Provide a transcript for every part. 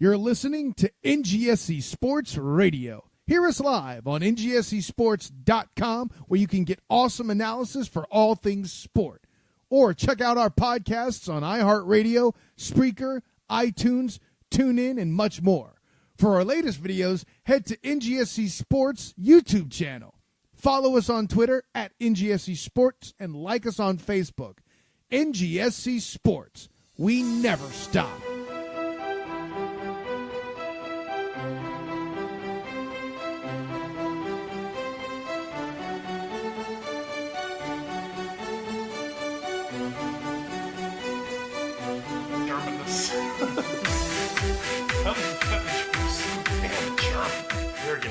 You're listening to NGSC Sports Radio. Hear us live on ngscsports.com, where you can get awesome analysis for all things sport. Or check out our podcasts on iHeartRadio, Spreaker, iTunes, TuneIn, and much more. For our latest videos, head to NGSC Sports YouTube channel. Follow us on Twitter at NGSC Sports and like us on Facebook. NGSC Sports. We never stop.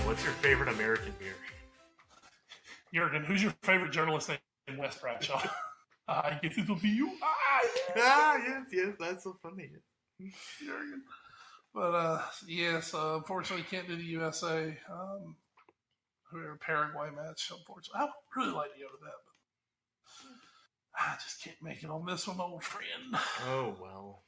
What's your favorite American beer? Jurgen, who's your favorite journalist named Wes Bradshaw? I get it to be you. Yes, that's so funny. Jurgen. But, yes, unfortunately, can't do the USA or Paraguay match, unfortunately. I would really like to go to that, but I just can't make it on this one, old friend. Oh, well.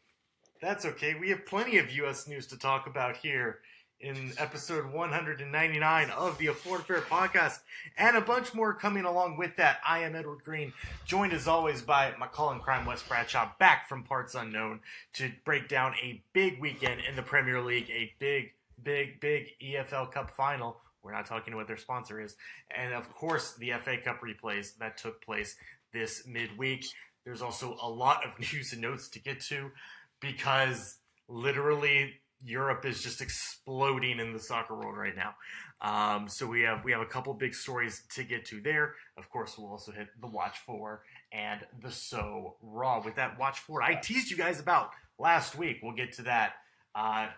That's okay. We have plenty of U.S. news to talk about here in episode 199 of the Florida Fair podcast, and a bunch more coming along with that. I am Edward Green, joined as always by my call in crime, Wes Bradshaw, back from parts unknown to break down a big weekend in the Premier League, a big EFL Cup final. We're not talking to what their sponsor is. And of course, the FA Cup replays that took place this midweek. There's also a lot of news and notes to get to because literally Europe is just exploding in the soccer world right now. So we have a couple big stories to get to there. Of course, we'll also hit the Watch 4 and the So Raw. With that Watch 4 I teased you guys about last week. We'll get to that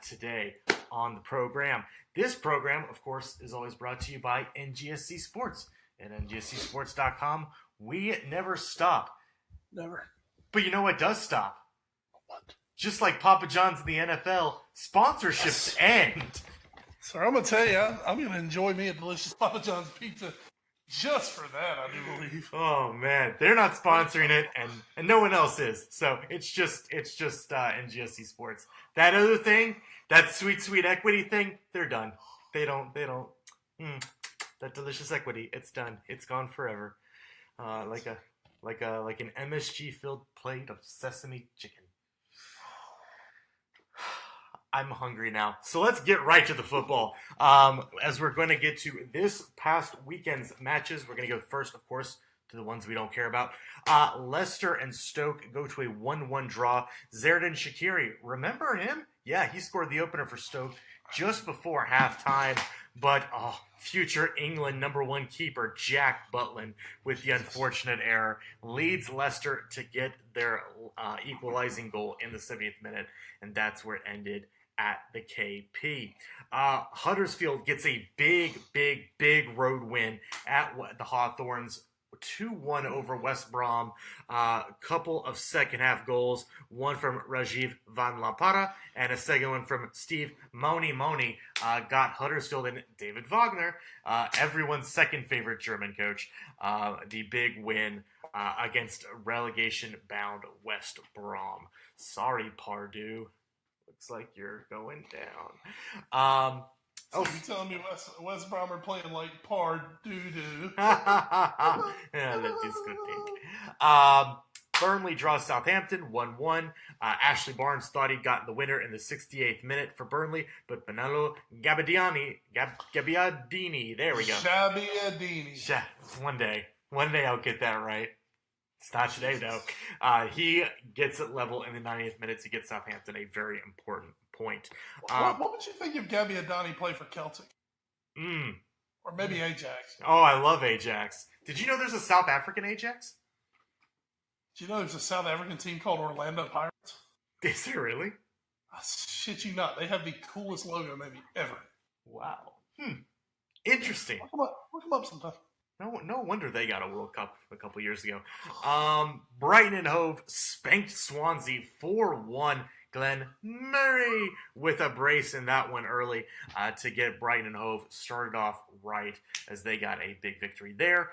today on the program. This program, of course, is always brought to you by NGSC Sports. At ngscsports.com, we never stop. Never. But you know what does stop? What? Just like Papa John's in the NFL, sponsorships end. So I'm going to tell you, I'm going to enjoy me a delicious Papa John's pizza just for that, I do believe. Oh, man. They're not sponsoring it, and no one else is. So it's just NGSC Sports. That other thing, that sweet equity thing, they're done. They don't. That delicious equity, it's done. It's gone forever. Like an MSG-filled plate of sesame chicken. I'm hungry now. So let's get right to the football. As we're going to get to this past weekend's matches, we're going to go first, of course, to the ones we don't care about. Leicester and Stoke go to a 1-1 draw. Xherdan Shaqiri, remember him? Yeah, he scored the opener for Stoke just before halftime. But future England #1 keeper Jack Butland, with the unfortunate error, leads Leicester to get their equalizing goal in the 70th minute, and that's where it ended at the KP. Huddersfield gets a big road win at the Hawthorns, 2-1 over West Brom. Couple of second half goals, one from Rajiv Van La Parra and a second one from Steve Moni got Huddersfield and David Wagner, everyone's second favorite German coach, the big win against relegation-bound West Brom. Sorry, Pardew. Looks like you're going down. So you're telling me West Brom are playing like Pardew? Yeah, that is good thing. Burnley draws Southampton 1-1. Ashley Barnes thought he'd gotten the winner in the 68th minute for Burnley, but Benelo Gabbiadini, there we go. Gabbiadini. One day I'll get that right. It's not today, though. He gets it level in the 90th minute to get Southampton a very important point. What would you think if Gabbiadini played for Celtic? Or maybe Ajax? Oh, I love Ajax. Did you know there's a South African Ajax? Do you know there's a South African team called Orlando Pirates? Is there really? I shit you not. They have the coolest logo maybe ever. Wow. Interesting. Look them up sometime. No wonder they got a World Cup a couple years ago. Brighton and Hove spanked Swansea 4-1. Glenn Murray with a brace in that one early to get Brighton and Hove started off right as they got a big victory there.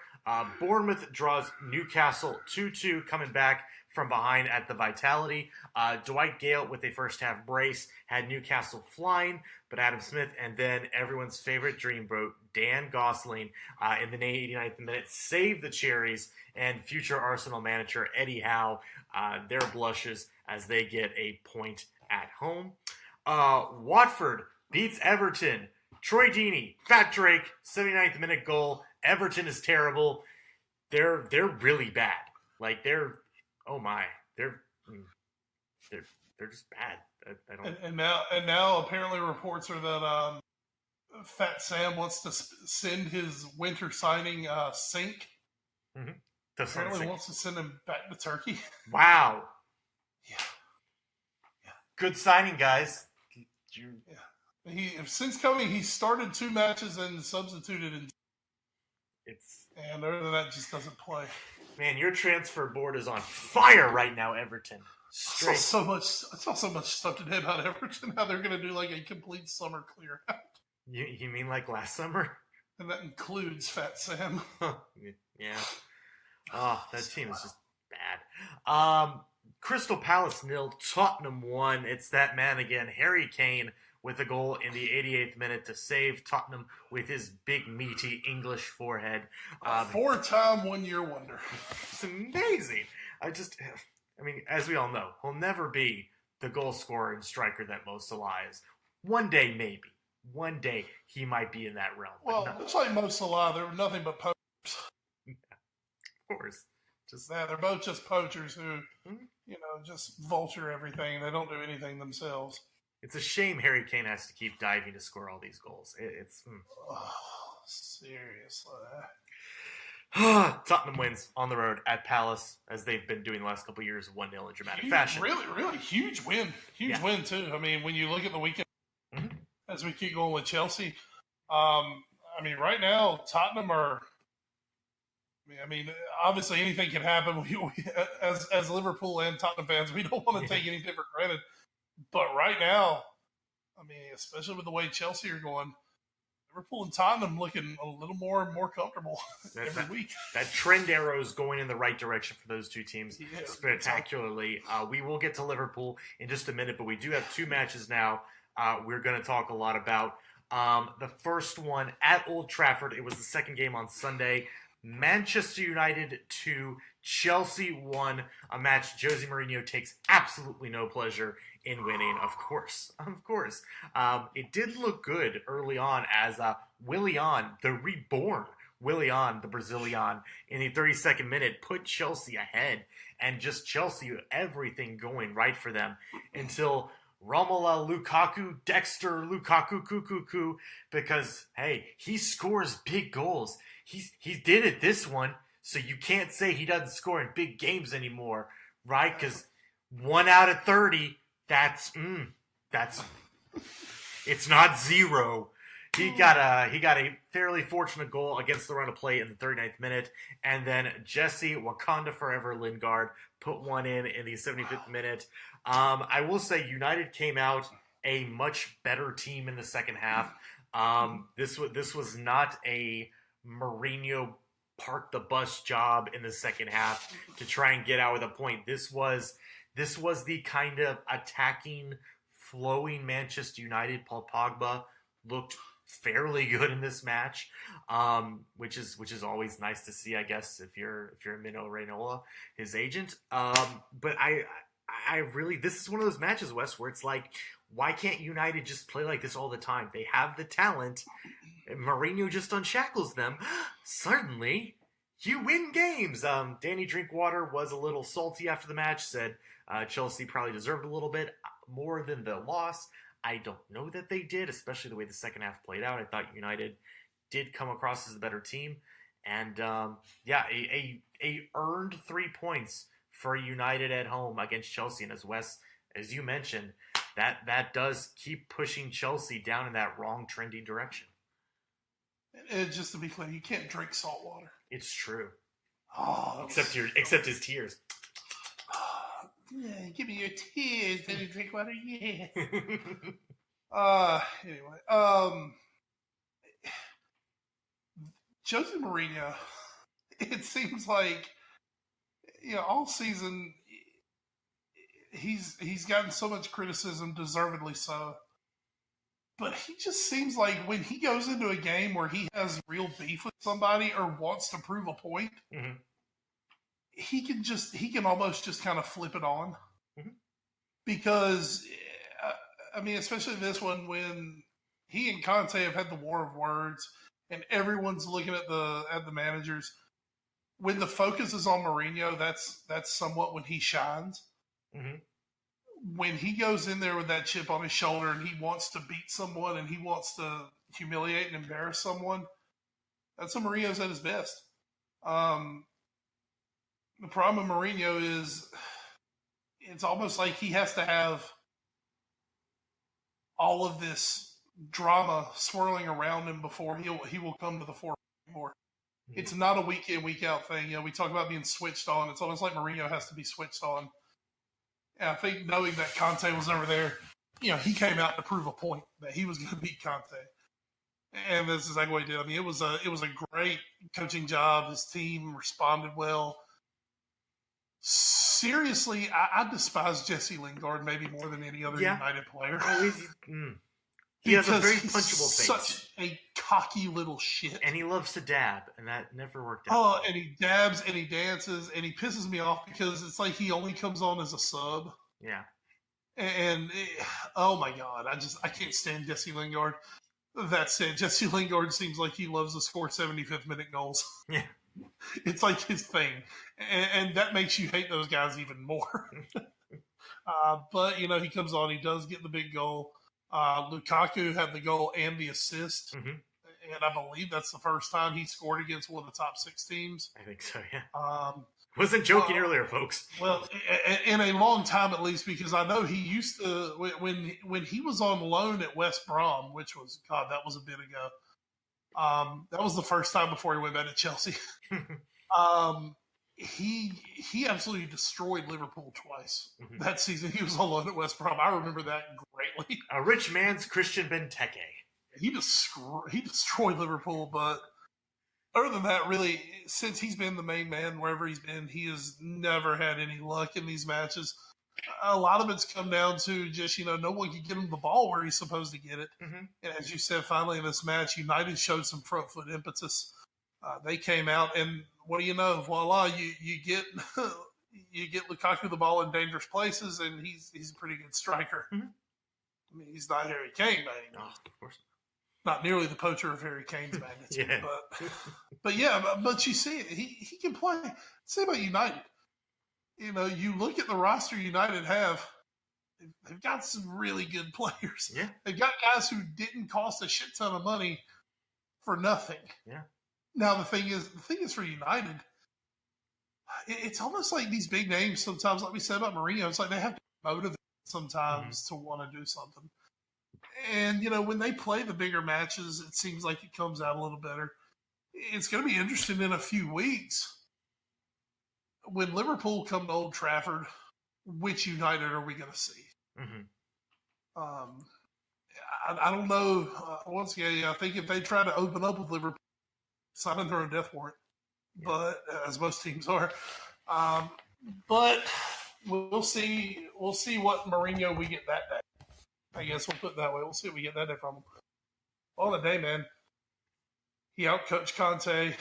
Bournemouth draws Newcastle 2-2, coming back from behind at the Vitality. Dwight Gale with a first-half brace had Newcastle flying, but Adam Smith and then everyone's favorite dreamboat, Dan Gosling, in the 89th minute saved the Cherries, and future Arsenal manager Eddie Howe, their blushes as they get a point at home. Watford beats Everton. Troy Deeney, Fat Drake, 79th minute goal. Everton is terrible. They're really bad. Like they're just bad. I don't. And now apparently reports are that Fat Sam wants to send his winter signing Sink. Mm-hmm. Apparently wants to send him back to Turkey. Wow. Yeah. Good signing, guys. Since coming, he started 2 matches and substituted in. And other than that, just doesn't play. Man, your transfer board is on fire right now, Everton. I saw so much stuff today about Everton, how they're going to do like a complete summer clear out. You mean like last summer? And that includes Fat Sam. Yeah. Oh, that team is just bad. Crystal Palace 0, Tottenham 1. It's that man again, Harry Kane, with a goal in the 88th minute to save Tottenham with his big, meaty English forehead. 4-time one-year wonder. It's amazing. I mean, as we all know, he'll never be the goal scorer and striker that Mo Salah is. One day, maybe. One day, he might be in that realm. Well, it's like Mo Salah. They're nothing but poachers. Yeah, of course. They're both just poachers who, just vulture everything. They don't do anything themselves. It's a shame Harry Kane has to keep diving to score all these goals. Oh, seriously. Tottenham wins on the road at Palace, as they've been doing the last couple of years, 1-0 in dramatic fashion. Really, really huge win. Huge win, too. I mean, when you look at the weekend, as we keep going with Chelsea, right now, Tottenham are... I mean, obviously anything can happen. We, as Liverpool and Tottenham fans, we don't want to take anything for granted. But right now, especially with the way Chelsea are going, Liverpool and Tottenham looking a little more and more comfortable every week. That trend arrow is going in the right direction for those two teams spectacularly. We will get to Liverpool in just a minute, but we do have 2 matches now we're going to talk a lot about. The first one at Old Trafford, it was the second game on Sunday. Manchester United 2, Chelsea 1, a match Jose Mourinho takes absolutely no pleasure in winning, of course. It did look good early on as Willian, the reborn Willian, the Brazilian, in the 32nd minute put Chelsea ahead, and just Chelsea, everything going right for them until Romelu Lukaku, Dexter Lukaku, cuckoo, because, hey, he scores big goals. He did it this one, so you can't say he doesn't score in big games anymore, right? Because 1 out of 30, that's it's not 0. He got a fairly fortunate goal against the run of play in the 39th minute, and then Jesse Wakanda Forever Lingard put one in the 75th minute. I will say United came out a much better team in the second half. This was not a Mourinho park the bus job in the second half to try and get out with a point. This was the kind of attacking, flowing Manchester United. Paul Pogba looked fairly good in this match, which is always nice to see, I guess, if you're Mino Raiola, his agent. But I really, this is one of those matches, Wes, where it's like, why can't United just play like this all the time? They have the talent. Mourinho just unshackles them. Suddenly, you win games. Danny Drinkwater was a little salty after the match, said Chelsea probably deserved a little bit more than the loss. I don't know that they did, especially the way the second half played out. I thought United did come across as a better team. And, a earned 3 points for United at home against Chelsea. And as you mentioned, that does keep pushing Chelsea down in that wrong, trendy direction. And just to be clear, you can't drink salt water. It's true. Oh, except his tears. Yeah, give me your tears, then you drink water. Yeah. Anyway, Jose Mourinho. It seems like all season he's gotten so much criticism, deservedly so. But he just seems like when he goes into a game where he has real beef with somebody or wants to prove a point, Mm-hmm. he can almost just kind of flip it on. Mm-hmm. Because, I mean, especially this one when he and Conte have had the war of words and everyone's looking at the managers. When the focus is on Mourinho, that's somewhat when he shines. Mm-hmm. When he goes in there with that chip on his shoulder and he wants to beat someone and he wants to humiliate and embarrass someone, that's when Mourinho's at his best. The problem with Mourinho is it's almost like he has to have all of this drama swirling around him before he will come to the forefront anymore. Mm-hmm. It's not a week in, week out thing. We talk about being switched on. It's almost like Mourinho has to be switched on. And I think knowing that Conte was over there, he came out to prove a point that he was going to beat Conte. And that's exactly what he did. I mean, it was a great coaching job. His team responded well. Seriously, I despise Jesse Lingard maybe more than any other United player. He has a very punchable face. Such a cocky little shit. And he loves to dab, and that never worked out. Oh, and he dabs, and he dances, and he pisses me off because it's like he only comes on as a sub. Yeah. And, oh my God, I can't stand Jesse Lingard. That said, Jesse Lingard seems like he loves to score 75th minute goals. Yeah. It's like his thing. And that makes you hate those guys even more. But, he comes on, he does get the big goal. Lukaku had the goal and the assist. Mm-hmm. And I believe that's the first time he scored against one of the top 6 teams. I think so, yeah. Wasn't joking earlier, folks. Well, in a long time at least, because I know he used to, when he was on loan at West Brom, which was, God, that was a bit ago. That was the first time before he went back to Chelsea. He absolutely destroyed Liverpool twice that season. He was on loan at West Brom. I remember that greatly. A rich man's Christian Benteke. He destroyed Liverpool, but other than that, really, since he's been the main man wherever he's been, he has never had any luck in these matches. A lot of it's come down to just, no one can get him the ball where he's supposed to get it. Mm-hmm. And as you said, finally in this match, United showed some front foot impetus. They came out, and what do you know? Voila, you get you get Lukaku the ball in dangerous places, and he's a pretty good striker. Mm-hmm. I mean, he's not Harry Kane by any means. Of course not nearly the poacher of Harry Kane's magnitude. Yeah. But you see it. He can play. Say about United. You look at the roster United have, they've got some really good players. Yeah. They've got guys who didn't cost a shit ton of money for nothing. Yeah. Now the thing is for United, it's almost like these big names sometimes, like we said about Mourinho, it's like they have to motivate sometimes to want to do something. And, when they play the bigger matches, it seems like it comes out a little better. It's going to be interesting in a few weeks. When Liverpool come to Old Trafford, which United are we going to see? Mm-hmm. I don't know. Once again, I think if they try to open up with Liverpool, signing their own death warrant, but as most teams are. But we'll see. We'll see what Mourinho we get that day. I guess we'll put it that way. We'll see what we get that day from him. On the day, man, he outcoached Conte.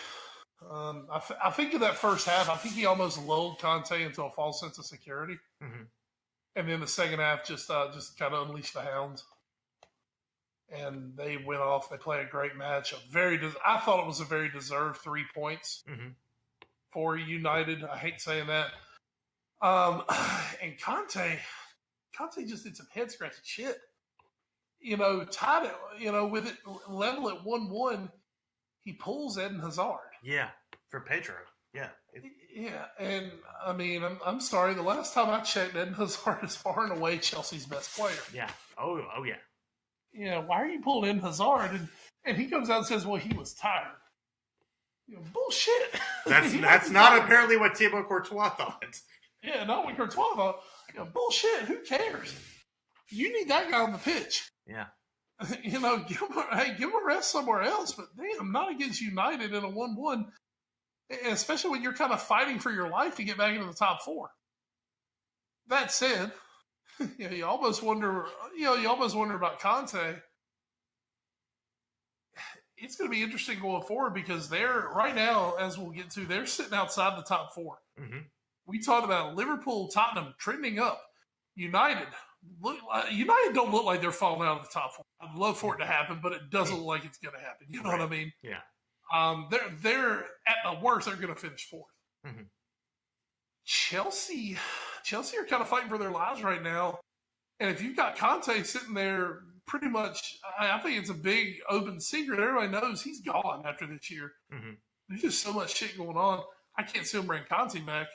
I think in that first half, I think he almost lulled Conte into a false sense of security. Mm-hmm. And then the second half just kind of unleashed the hounds. And they went off. They played a great match. I thought it was a very deserved 3 points for United. I hate saying that. And Conte just did some head scratching shit. Tied it, with it level at 1-1, he pulls Eden Hazard. Yeah, for Pedro. Yeah. Yeah, and I mean, I'm sorry. The last time I checked, Eden Hazard is far and away Chelsea's best player. Yeah. Oh yeah. Yeah, why are you pulling Eden Hazard? And he comes out and says, well, he was tired. Bullshit. That's not apparently what Thibaut Courtois thought. Yeah, not what Courtois thought. Bullshit. Who cares? You need that guy on the pitch. Yeah. Give him a rest somewhere else. But damn, not against United in a 1-1. Especially when you're kind of fighting for your life to get back into the top 4. That said, you almost wonder. You almost wonder about Conte. It's going to be interesting going forward because they're right now, as we'll get to, they're sitting outside the top 4. Mm-hmm. We talked about Liverpool, Tottenham trending up. United don't look like they're falling out of the top 4. I'd love for it to happen, but it doesn't look like it's going to happen. You know what I mean? Yeah. They're at the worst, they're going to finish 4th. Mm-hmm. Chelsea are kind of fighting for their lives right now. And if you've got Conte sitting there, pretty much, I think it's a big open secret. Everybody knows he's gone after this year. Mm-hmm. There's just so much shit going on. I can't see him bring Conte back.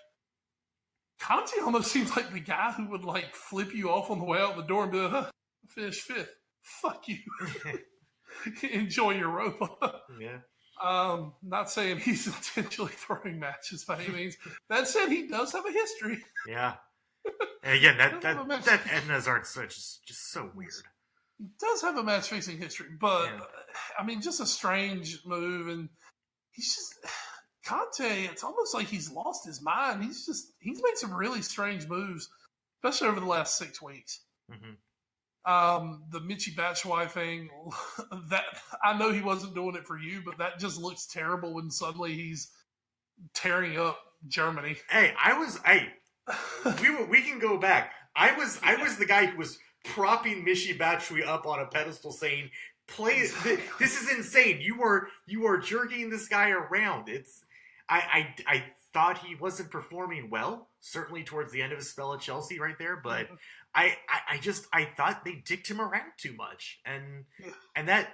Conte almost seems like the guy who would like flip you off on the way out the door and be like, finish 5th. Fuck you. Enjoy Europa. Yeah. Not saying he's intentionally throwing matches by any means. That said, he does have a history. Yeah. And again, that Eden Hazard switch is just so weird. He does have a match-fixing history, but, I mean, just a strange move. And he's just, Conte, it's almost like he's lost his mind. He's made some really strange moves, especially over the last 6 weeks. Mm-hmm. The Michy Batshuayi thing, that I know he wasn't doing it for you, but that just looks terrible when suddenly he's tearing up Germany. We can go back. I was the guy who was propping Michy Batshuayi up on a pedestal, saying, this is insane. You are jerking this guy around. I thought he wasn't performing well, certainly towards the end of his spell at Chelsea right there, but I thought they dicked him around too much, and that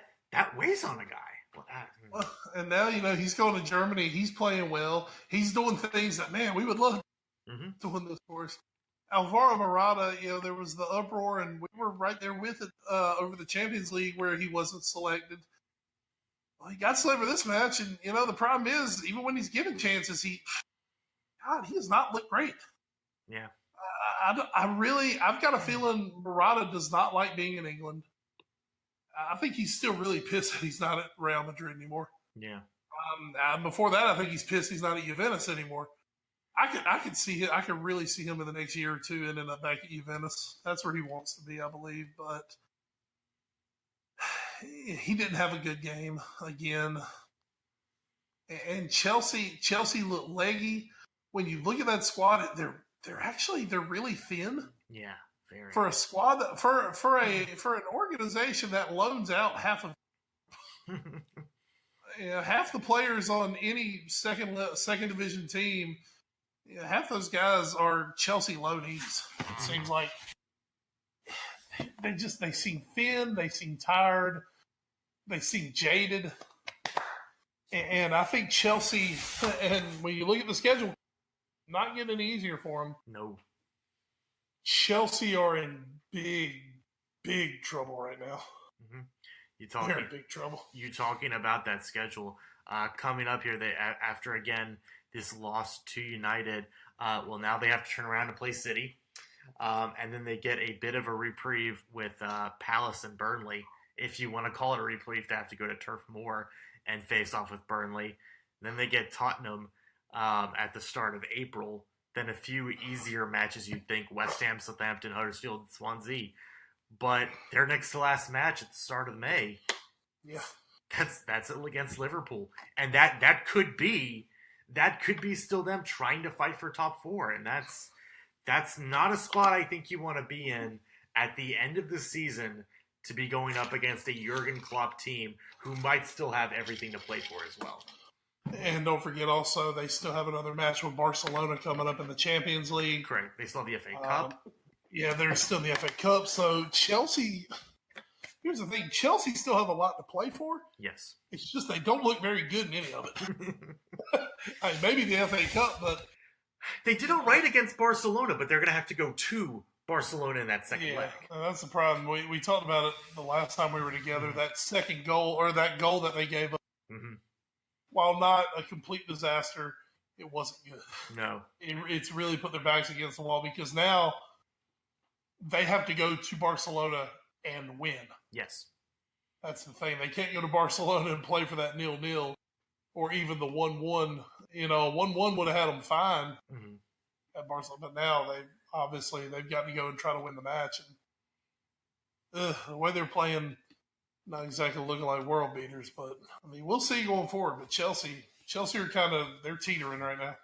weighs on a guy. And now, he's going to Germany. He's playing well. He's doing things that, man, we would love doing this for us. Alvaro Morata, there was the uproar, and we were right there with it over the Champions League where he wasn't selected. Well, he got selected for this match, and, the problem is, even when he's given chances, he does not look great. Yeah. I've got a feeling Morata does not like being in England. I think he's still really pissed that he's not at Real Madrid anymore. Yeah. Before that, I think he's pissed he's not at Juventus anymore. I could see it. I could really see him in the next year or two ending up back at Juventus. That's where he wants to be, I believe. But he didn't have a good game again. And Chelsea looked leggy. When you look at that squad, they're really thin. Yeah, very. For a squad that, for an organization that loans out half of half the players on any second division team, half those guys are Chelsea loanees. It seems like they seem thin, they seem tired, they seem jaded, and I think Chelsea. And when you look at the schedule, not getting any easier for them. No. Chelsea are in big trouble right now. Mm-hmm. They're in big trouble. You talking about that schedule coming up here? They after again this loss to United. Now they have to turn around and play City, and then they get a bit of a reprieve with Palace and Burnley. If you want to call it a reprieve, they have to go to Turf Moor and face off with Burnley. Then they get Tottenham at the start of April. Then a few easier matches you'd think: West Ham, Southampton, Huddersfield, Swansea. But their next to last match at the start of May, that's against Liverpool, and that could be still them trying to fight for top 4, and that's not a spot I think you want to be in at the end of the season, to be going up against a Jurgen Klopp team who might still have everything to play for as well. And don't forget also, they still have another match with Barcelona coming up in the Champions League. Correct. They still have the FA Cup. Yeah, they're still in the FA Cup. So Chelsea, here's the thing. Chelsea still have a lot to play for. Yes. It's just they don't look very good in any of it. I mean, maybe the FA Cup, but... They did all right against Barcelona, but they're going to have to go to Barcelona in that second leg. That's the problem. We talked about it the last time we were together. That second goal, or that goal that they gave up, while not a complete disaster, it wasn't good. No. It's really put their backs against the wall, because now they have to go to Barcelona and win. Yes. That's the thing. They can't go to Barcelona and play for that 0-0 or even the 1-1. 1-1 would have had them fine at Barcelona. But now obviously they've got to go and try to win the match. And the way they're playing, not exactly looking like world beaters, but I mean, we'll see going forward. But Chelsea are they're teetering right now.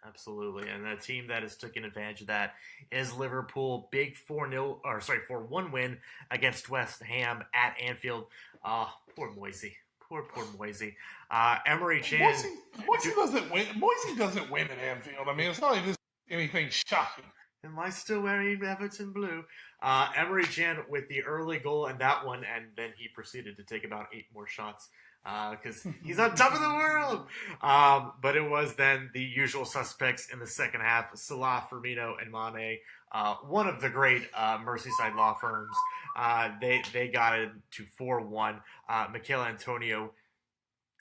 Absolutely, and the team that is taking advantage of that is Liverpool. Big 4-1 win against West Ham at Anfield. Poor Moisey. Poor Moisey. Emery Chan. Moisey doesn't win. Moisey doesn't win at Anfield. I mean, it's not even anything shocking. Am I still wearing Everton blue? Emery Chan with the early goal and that one, and then he proceeded to take about 8 more shots because he's on top of the world. But it was then the usual suspects in the second half: Salah, Firmino, and Mane. One of the great Merseyside law firms. They got it to 4-1. Michael Antonio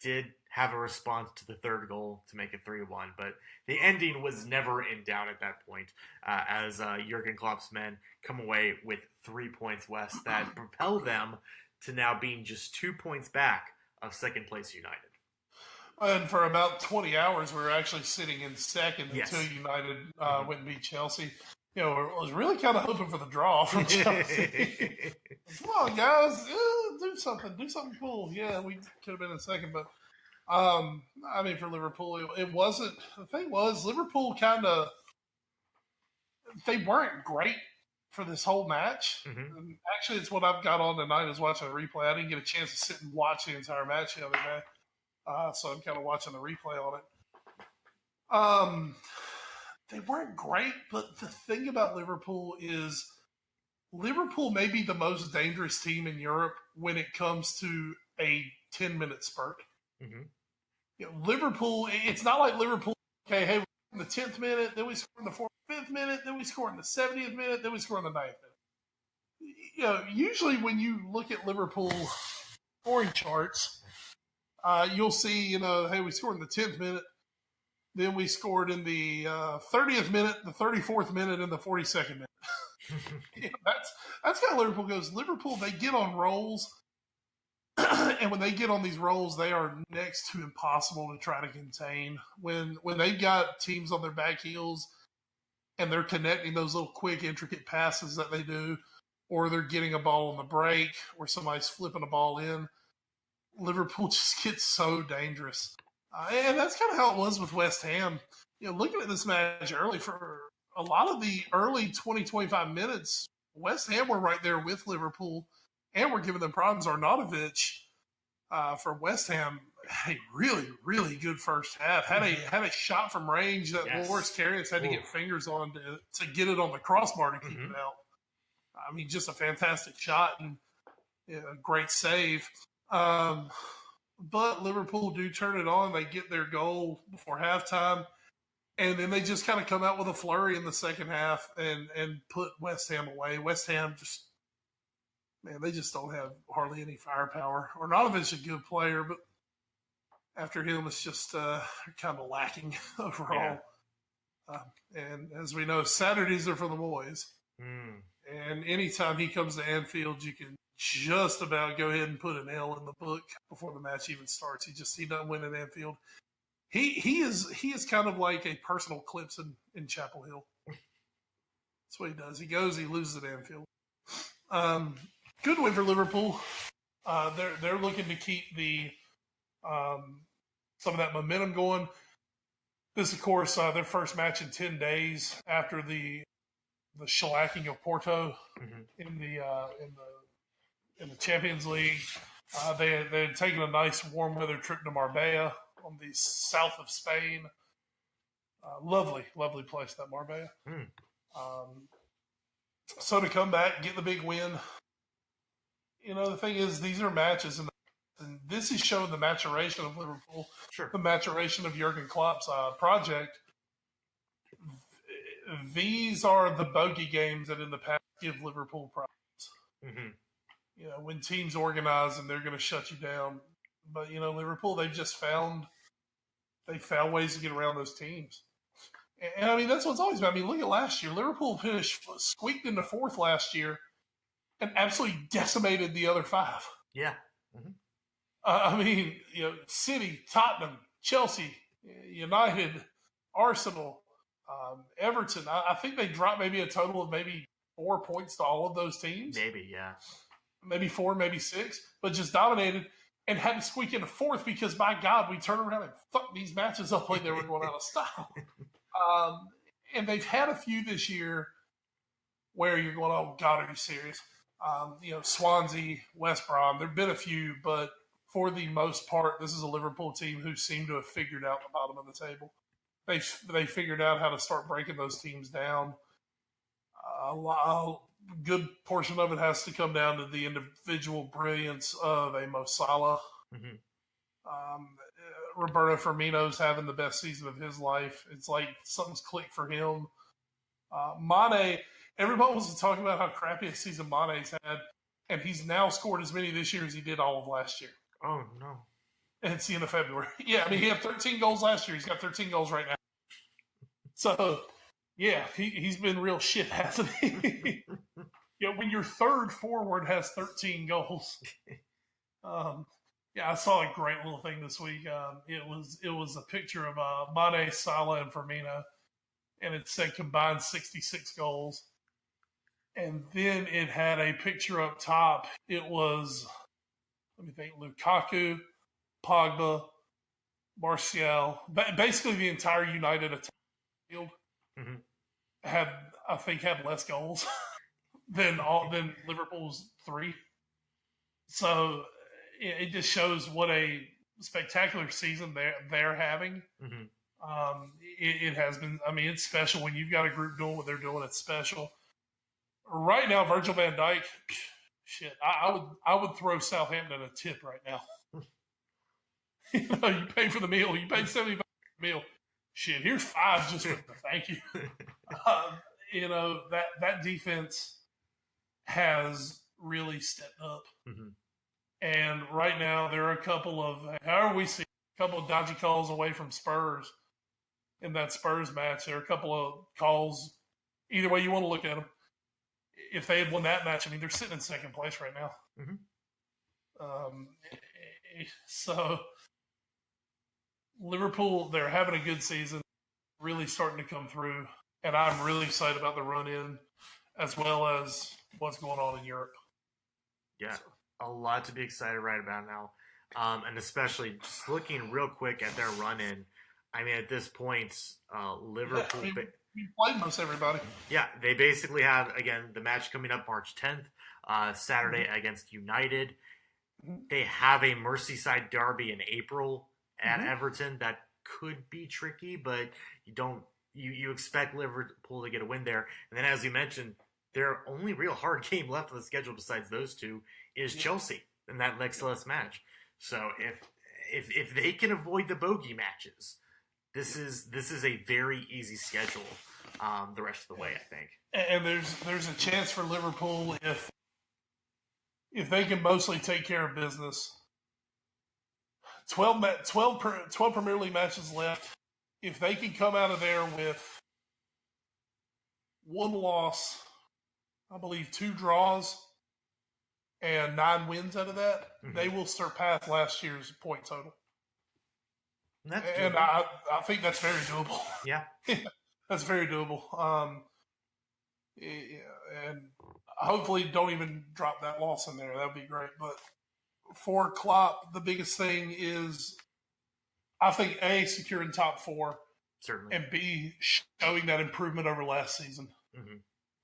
did have a response to the third goal to make it 3-1, but the ending was never in doubt at that point, as Jurgen Klopp's men come away with 3 points west that propel them to now being just 2 points back of second place United. And for about 20 hours, we were actually sitting in second Yes. until United went and beat Chelsea. You know, I was really kind of hoping for the draw from Chelsea. Come on, guys, do something cool. Yeah, we could have been in second, but I mean, for Liverpool, it wasn't. The thing was, Liverpool they weren't great for this whole match. Mm-hmm. And actually, it's what I've got on tonight is watching a replay. I didn't get a chance to sit and watch the entire match the other day, so I'm kind of watching the replay on it. They weren't great, but the thing about Liverpool is Liverpool may be the most dangerous team in Europe when it comes to a 10-minute spurt. Mm-hmm. You know, Liverpool, it's not like Liverpool, okay, hey, in the 10th minute, then we score in the 5th minute, then we score in the 70th minute, then we score in the 9th minute. You know, usually when you look at Liverpool scoring charts, you'll see, you know, hey, we scored in the 10th minute, then we scored in the 30th minute, the 34th minute, and the 42nd minute. You know, that's how Liverpool goes. Liverpool, they get on rolls, and when they get on these rolls, they are next to impossible to try to contain. When they've got teams on their back heels and they're connecting those little quick, intricate passes that they do, or they're getting a ball on the break, or somebody's flipping a ball in, Liverpool just gets so dangerous. And that's kind of how it was with West Ham. You know, looking at this match early, for a lot of the early 20, 25 minutes, West Ham were right there with Liverpool and were giving them problems. Arnautovic for West Ham had a really, really good first half. Had a shot from range that Loris Karius had to get fingers on to get it on the crossbar to keep it out. I mean, just a fantastic shot and a great save. But Liverpool do turn it on. They get their goal before halftime. And then they just kind of come out with a flurry in the second half and put West Ham away. West Ham they just don't have hardly any firepower. Arnautovic's a good player, but after him, it's just kind of lacking overall. Yeah. And as we know, Saturdays are for the boys. Mm. And anytime he comes to Anfield, you can just about go ahead and put an L in the book before the match even starts. He doesn't win at Anfield. He is kind of like a personal Clemson in Chapel Hill. That's what he does. He goes, he loses at Anfield. Good win for Liverpool. They're looking to keep the some of that momentum going. This, of course, their first match in 10 days after the shellacking of Porto in the Champions League. They had taken a nice warm weather trip to Marbella on the south of Spain. Lovely place, that Marbella. So to come back, get the big win. You know, the thing is, these are matches, and this is showing the maturation of Liverpool, the maturation of Jurgen Klopp's project. These are the bogey games that in the past give Liverpool problems. Mm-hmm. You know, when teams organize and they're going to shut you down. But, you know, Liverpool, they found ways to get around those teams. And I mean, that's what's always been. I mean, look at last year. Liverpool squeaked into fourth last year and absolutely decimated the other five. Yeah. Mm-hmm. I mean, you know, City, Tottenham, Chelsea, United, Arsenal, Everton, I think they dropped maybe a total of maybe 4 points to all of those teams. Maybe, yeah. Maybe 4, maybe 6, but just dominated and had to squeak in a fourth because, by God, we turned around and fucked these matches up like they were going out of style. And they've had a few this year where you're going, oh, God, are you serious? Swansea, West Brom, there have been a few, but for the most part, this is a Liverpool team who seem to have figured out the bottom of the table. They figured out how to start breaking those teams down. A good portion of it has to come down to the individual brilliance of a Mo Salah. Mm-hmm. Roberto Firmino's having the best season of his life. It's like something's clicked for him. Mane, everybody was talking about how crappy a season Mane's had, and he's now scored as many this year as he did all of last year. Oh, no. And it's the end of February. Yeah, I mean, he had 13 goals last year. He's got 13 goals right now. So, yeah, he's been real shit, hasn't he? When your third forward has 13 goals. I saw a great little thing this week. It was a picture of Mane, Salah, and Firmino, and it said combined 66 goals. And then it had a picture up top. It was, let me think, Lukaku, Pogba, Martial, basically the entire United attack field had less goals than Liverpool's 3. So it just shows what a spectacular season they're having. Mm-hmm. It has been. I mean, it's special when you've got a group doing what they're doing. It's special. Right now, Virgil van Dijk, shit. I would throw Southampton a tip right now. You pay for the meal. You paid $75 for the meal. Shit, here's 5 just for the thank you. That defense has really stepped up. Mm-hmm. And right now, there are a couple of, however we see, a couple of dodgy calls away from Spurs in that Spurs match. There are a couple of calls, either way you want to look at them. If they had won that match, I mean, they're sitting in second place right now. Mm-hmm. So Liverpool, they're having a good season, really starting to come through. And I'm really excited about the run-in as well as what's going on in Europe. Yeah, a lot to be excited right about now. And especially just looking real quick at their run-in. I mean, at this point, Liverpool... Yeah, we played most everybody. Yeah, they basically have, again, the match coming up March 10th, Saturday against United. They have a Merseyside derby in April at Everton that could be tricky, but you expect Liverpool to get a win there. And then, as you mentioned, their only real hard game left on the schedule besides those two is Chelsea in that next last match. So if they can avoid the bogey matches, this is a very easy schedule the rest of the way, I think. And there's a chance for Liverpool if they can mostly take care of business. 12 Premier League matches left. If they can come out of there with 1 loss, I believe 2 draws, and 9 wins out of that, they will surpass last year's point total. And I think that's very doable. Yeah. That's very doable. And hopefully don't even drop that loss in there. That would be great. But for Klopp, the biggest thing is, I think, A, securing top 4. Certainly. And B, showing that improvement over last season. Mm-hmm.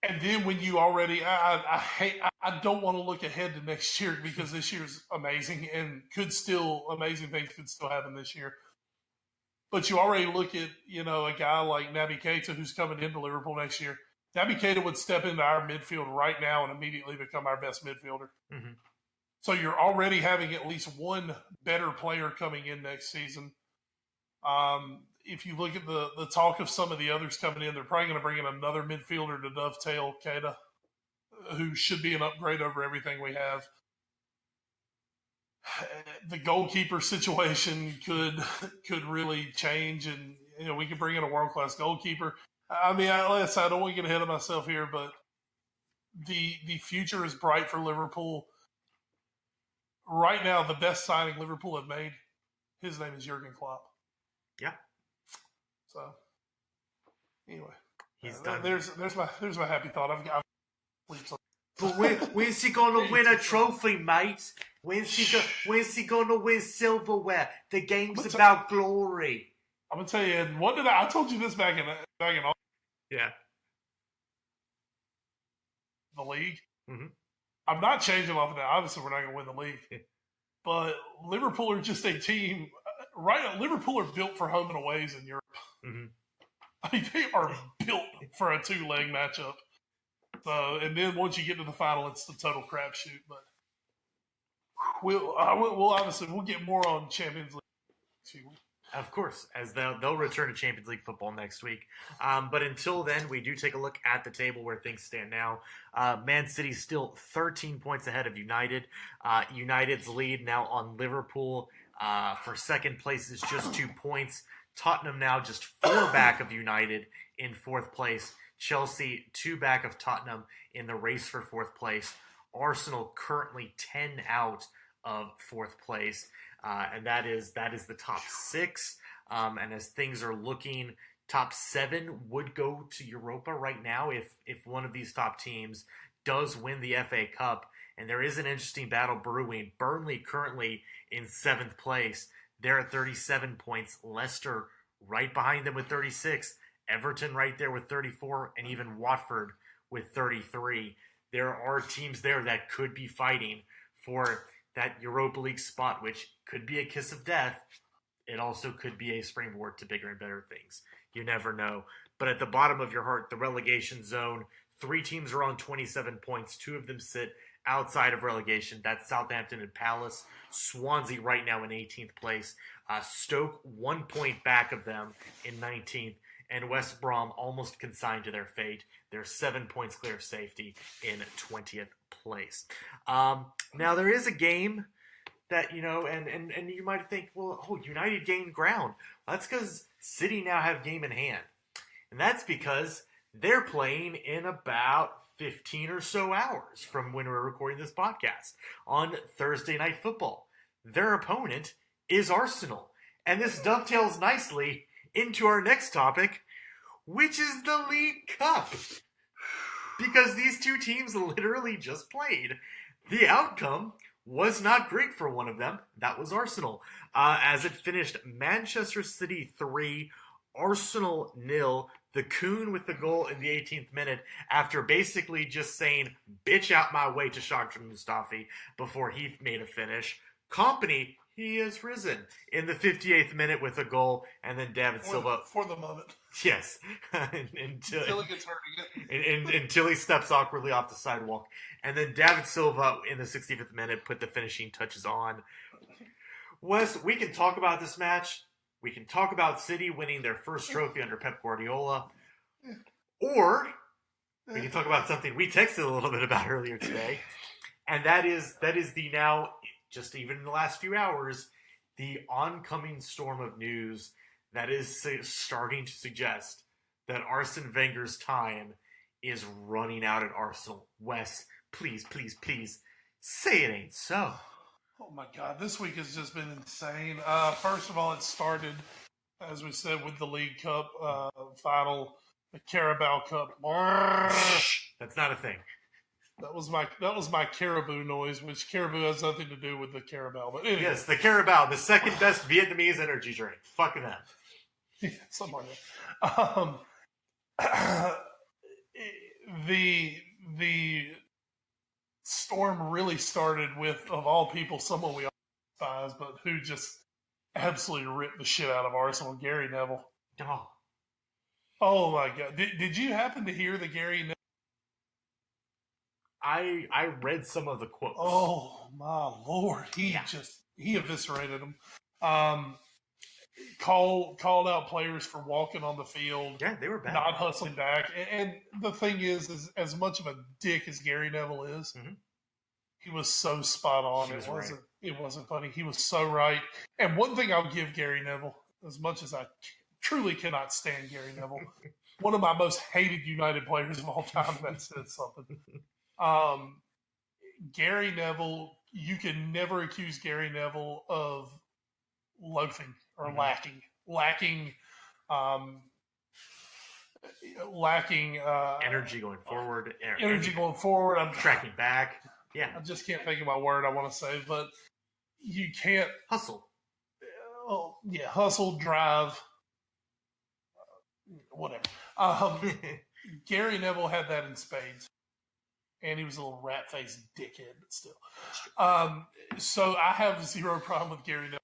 And then when you already, I don't want to look ahead to next year because this year's amazing and amazing things could still happen this year. But you already look at, a guy like Naby Keita who's coming into Liverpool next year. Naby Keita would step into our midfield right now and immediately become our best midfielder. Mm-hmm. So you're already having at least one better player coming in next season. If you look at the talk of some of the others coming in, they're probably going to bring in another midfielder to dovetail Keita, who should be an upgrade over everything we have. The goalkeeper situation could really change, and we could bring in a world-class goalkeeper. I mean, I don't want to get ahead of myself here, but the future is bright for Liverpool. Right now, the best signing Liverpool have made, his name is Jurgen Klopp. Yeah. So, Anyway, He's done. There's my happy thought. I've sleep. But when's he gonna win a trophy, mate? When's he gonna win silverware? The game's about glory. I'm gonna tell you, and what did I told you this back in August. Yeah. The league. Mm-hmm. I'm not changing off of that. Obviously, we're not gonna win the league, but Liverpool are just a team. Right? Liverpool are built for home and aways in Europe. Mm-hmm. I mean, they are built for a 2-leg matchup. So, and then once you get to the final, it's the total crapshoot. But we'll obviously get more on Champions League. Of course, as they'll return to Champions League football next week. But until then, we do take a look at the table where things stand now. Man City's still 13 points ahead of United. United's lead now on Liverpool for second place is just 2 points. Tottenham now just 4 back of United in fourth place. Chelsea 2 back of Tottenham in the race for fourth place. Arsenal currently 10 out of fourth place. And that is the top 6. And as things are looking, top 7 would go to Europa right now if one of these top teams does win the FA Cup. And there is an interesting battle brewing. Burnley currently in 7th place. They're at 37 points. Leicester right behind them with 36. Everton right there with 34. And even Watford with 33. There are teams there that could be fighting for that Europa League spot, which could be a kiss of death. It also could be a springboard to bigger and better things. You never know. But at the bottom of your heart, the relegation zone, 3 teams are on 27 points. 2 of them sit outside of relegation. That's Southampton and Palace. Swansea right now in 18th place. Stoke 1 point back of them in 19th. And West Brom almost consigned to their fate. They're 7 points clear of safety in 20th place. Now, there is a game that, and you might think, well, United gained ground. That's because City now have game in hand. And that's because they're playing in about 15 or so hours from when we're recording this podcast on Thursday Night Football. Their opponent is Arsenal. And this dovetails nicely into our next topic, which is the League Cup. Because these 2 teams literally just played. The outcome was not great for one of them. That was Arsenal. As it finished Manchester City 3, Arsenal 0. The Coon with the goal in the 18th minute after basically just saying, bitch out my way to Shakhtar Mustafi before he made a finish. Kompany, he has risen in the 58th minute with a goal, and then David Silva. For the moment. Yes. Until he gets hurt again. Until he steps awkwardly off the sidewalk. And then David Silva in the 65th minute put the finishing touches on. Wes, we can talk about this match. We can talk about City winning their first trophy under Pep Guardiola. Or we can talk about something we texted a little bit about earlier today. And that is the now, just even in the last few hours, the oncoming storm of news that is starting to suggest that Arsene Wenger's time is running out at Arsenal. Wes, please, please, please, say it ain't so. Oh my God, this week has just been insane. First of all, it started, as we said, with the League Cup final, the Carabao Cup. That's not a thing. That was my caribou noise, which caribou has nothing to do with the Carabao. But anyway. Yes, the Carabao, the second best Vietnamese energy drink. Fuck that. Yeah, something like that. The storm really started with, of all people, someone we all despise, but who just absolutely ripped the shit out of Arsenal, Gary Neville. Oh my God. Did you happen to hear the Gary Neville? I read some of the quotes. Oh my Lord. He eviscerated them. Called out players for walking on the field. Yeah, they were bad. Not hustling back. And the thing is as much of a dick as Gary Neville is, he was so spot on. It wasn't funny. He was so right. And one thing I'll give Gary Neville, as much as I truly cannot stand Gary Neville, one of my most hated United players of all time, that says something. Gary Neville, you can never accuse Gary Neville of loafing or lacking lacking energy going forward. Energy going forward. I'm tracking back. Yeah. I just can't think of my word I want to say, but you can't hustle. Hustle, drive, whatever. Gary Neville had that in spades, and he was a little rat-faced dickhead, but still. So I have zero problem with Gary Neville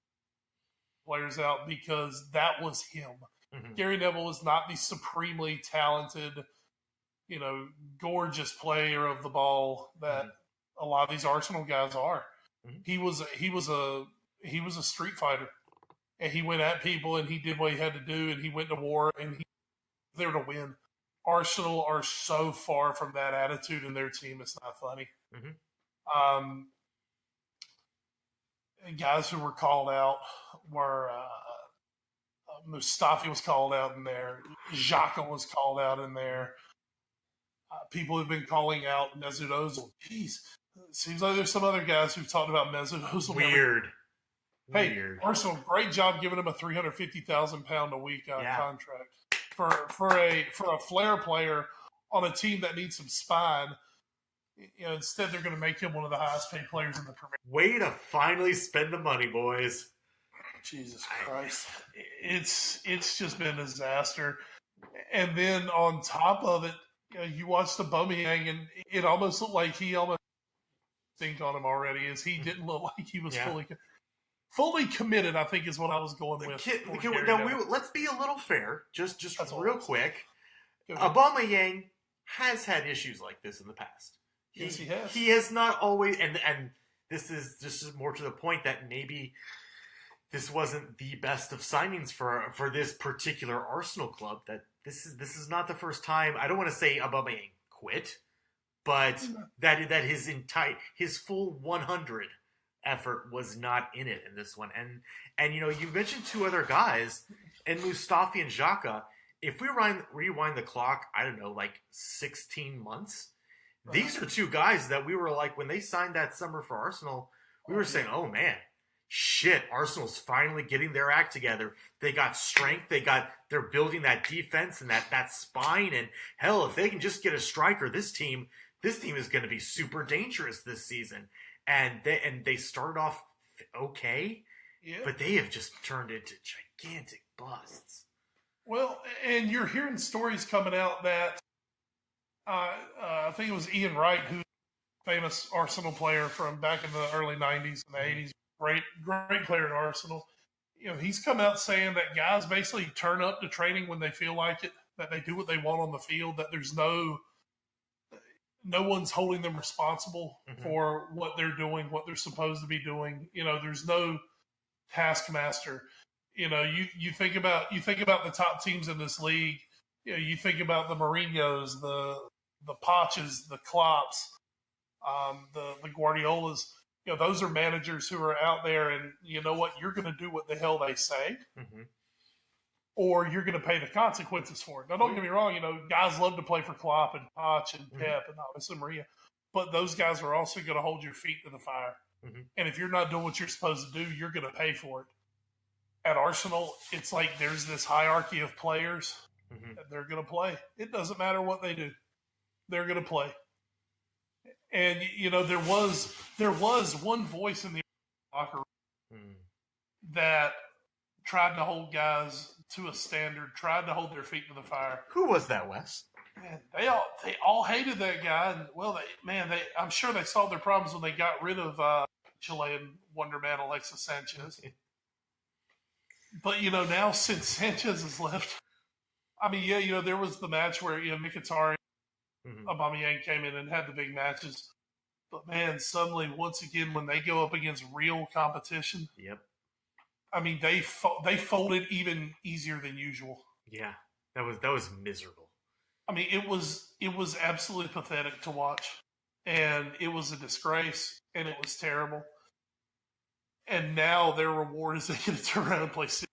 players out because that was him. Mm-hmm. Gary Neville is not the supremely talented, gorgeous player of the ball that a lot of these Arsenal guys are. Mm-hmm. He was a street fighter, and he went at people and he did what he had to do, and he went to war and he was there to win. Arsenal are so far from that attitude in their team, it's not funny. Mm-hmm. Guys who were called out were Mustafi was called out in there. Xhaka was called out in there. People have been calling out Mesut Ozil. Jeez, it seems like there's some other guys who've talked about Mesut Ozil. Weird. Hey, Arsenal, great job giving him a £350,000 a week contract for a flair player on a team that needs some spine. Instead they're going to make him one of the highest paid players in the Premier League. Way to finally spend the money, boys. Jesus Christ. It's just been a disaster. And then on top of it, you watch the Aubameyang, and it almost looked like he almost think on him already, as he didn't look like he was fully committed, I think is what I was going with. Let's be a little fair, just real quick. Aubameyang has had issues like this in the past. Yes, he has. He has not always, and this is more to the point that maybe this wasn't the best of signings for this particular Arsenal club. That this is not the first time. I don't want to say Aubameyang quit, but that his full 100 effort was not in it in this one. And you mentioned two other guys, and Mustafi and Xhaka. If we rewind the clock, I don't know, like 16 months. These are two guys that we were like, when they signed that summer for Arsenal, we were saying, oh man, shit, Arsenal's finally getting their act together. They got strength. They're building that defense and that spine. And hell, if they can just get a striker, this team is going to be super dangerous this season. And they started off okay, but they have just turned into gigantic busts. Well, and you're hearing stories coming out that I think it was Ian Wright, who's a famous Arsenal player from back in the early 90s and the 80s. Great player at Arsenal. He's come out saying that guys basically turn up to training when they feel like it, that they do what they want on the field, that there's no one's holding them responsible for what they're doing, what they're supposed to be doing. There's no taskmaster. You think about the top teams in this league. You think about the Mourinhos, the Poches, the Klopps, the Guardiolas. Those are managers who are out there, and you know what? You're going to do what the hell they say, or you're going to pay the consequences for it. Now, don't get me wrong. Guys love to play for Klopp and Poch and Pep and obviously Maria, but those guys are also going to hold your feet to the fire. And if you're not doing what you're supposed to do, you're going to pay for it. At Arsenal, it's like there's this hierarchy of players. They're going to play. It doesn't matter what they do. They're going to play. And, there was one voice in the locker room that tried to hold guys to a standard, tried to hold their feet to the fire. Who was that, Wes? Man, they all hated that guy. And, I'm sure they solved their problems when they got rid of Chilean wonderman Alexis Sanchez. But, now since Sanchez has left, there was the match where, Mkhitaryan, Aubameyang came in and had the big matches. But, man, suddenly, once again, when they go up against real competition, they folded even easier than usual. Yeah, that was miserable. It was absolutely pathetic to watch. And it was a disgrace, and it was terrible. And now their reward is they get to turn around and play City.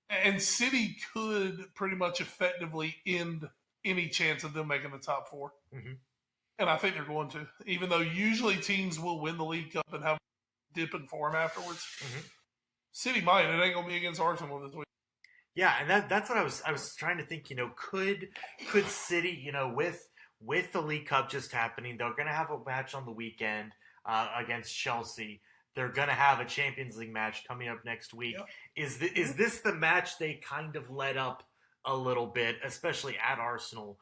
And City could pretty much effectively end any chance of them making the top four. And I think they're going to. Even though usually teams will win the League Cup and have a dip in form afterwards. City might. It ain't going to be against Arsenal this week. Yeah, and that's what I was trying to think. Could City, with the League Cup just happening, they're going to have a match on the weekend against Chelsea. They're going to have a Champions League match coming up next week. Yep. Is this the match they kind of let up a little bit, especially at Arsenal?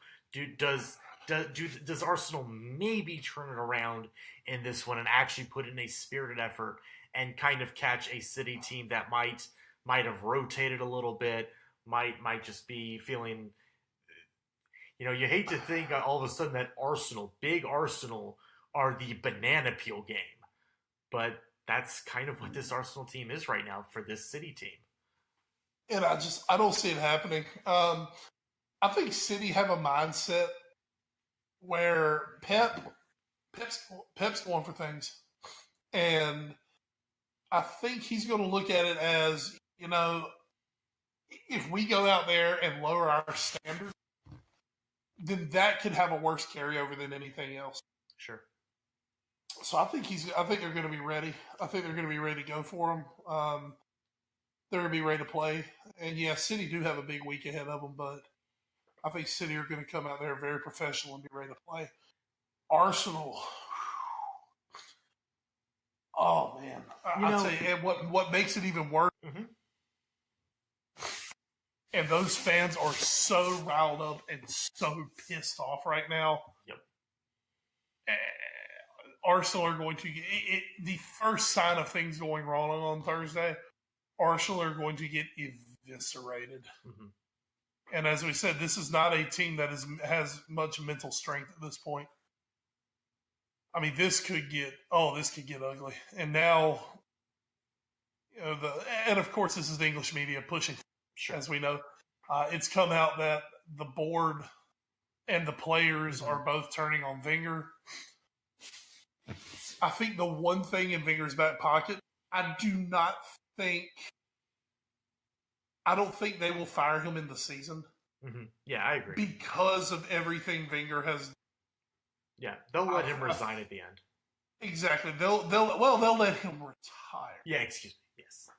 Does Arsenal maybe turn it around in this one and actually put in a spirited effort and kind of catch a City team that might have rotated a little bit, might just be feeling, you hate to think all of a sudden that big Arsenal, are the banana peel game. But that's kind of what this Arsenal team is right now for this City team. And I don't see it happening. I think City have a mindset where Pep's going for things. And I think he's going to look at it as, if we go out there and lower our standards, then that could have a worse carryover than anything else. Sure. So I think they're going to be ready. I think they're going to be ready to go for him. They're going to be ready to play. And yeah, City do have a big week ahead of them, but I think City are going to come out there very professional and be ready to play. Arsenal. Oh man, I'll tell you, and what makes it even worse. Mm-hmm. And those fans are so riled up and so pissed off right now. Yep. Arsenal are going to get the first sign of things going wrong on Thursday. Arsenal are going to get eviscerated. Mm-hmm. And as we said, this is not a team that has much mental strength at this point. I mean, this could get ugly. And now, and of course, this is the English media pushing, sure. As we know. It's come out that the board and the players are both turning on Wenger. I think the one thing in Wenger's back pocket, I don't think they will fire him in the season. Mm-hmm. Yeah, I agree. Because of everything Wenger has. Yeah, they'll let him resign at the end. Exactly. They'll let him retire. Yeah, excuse me. Yes.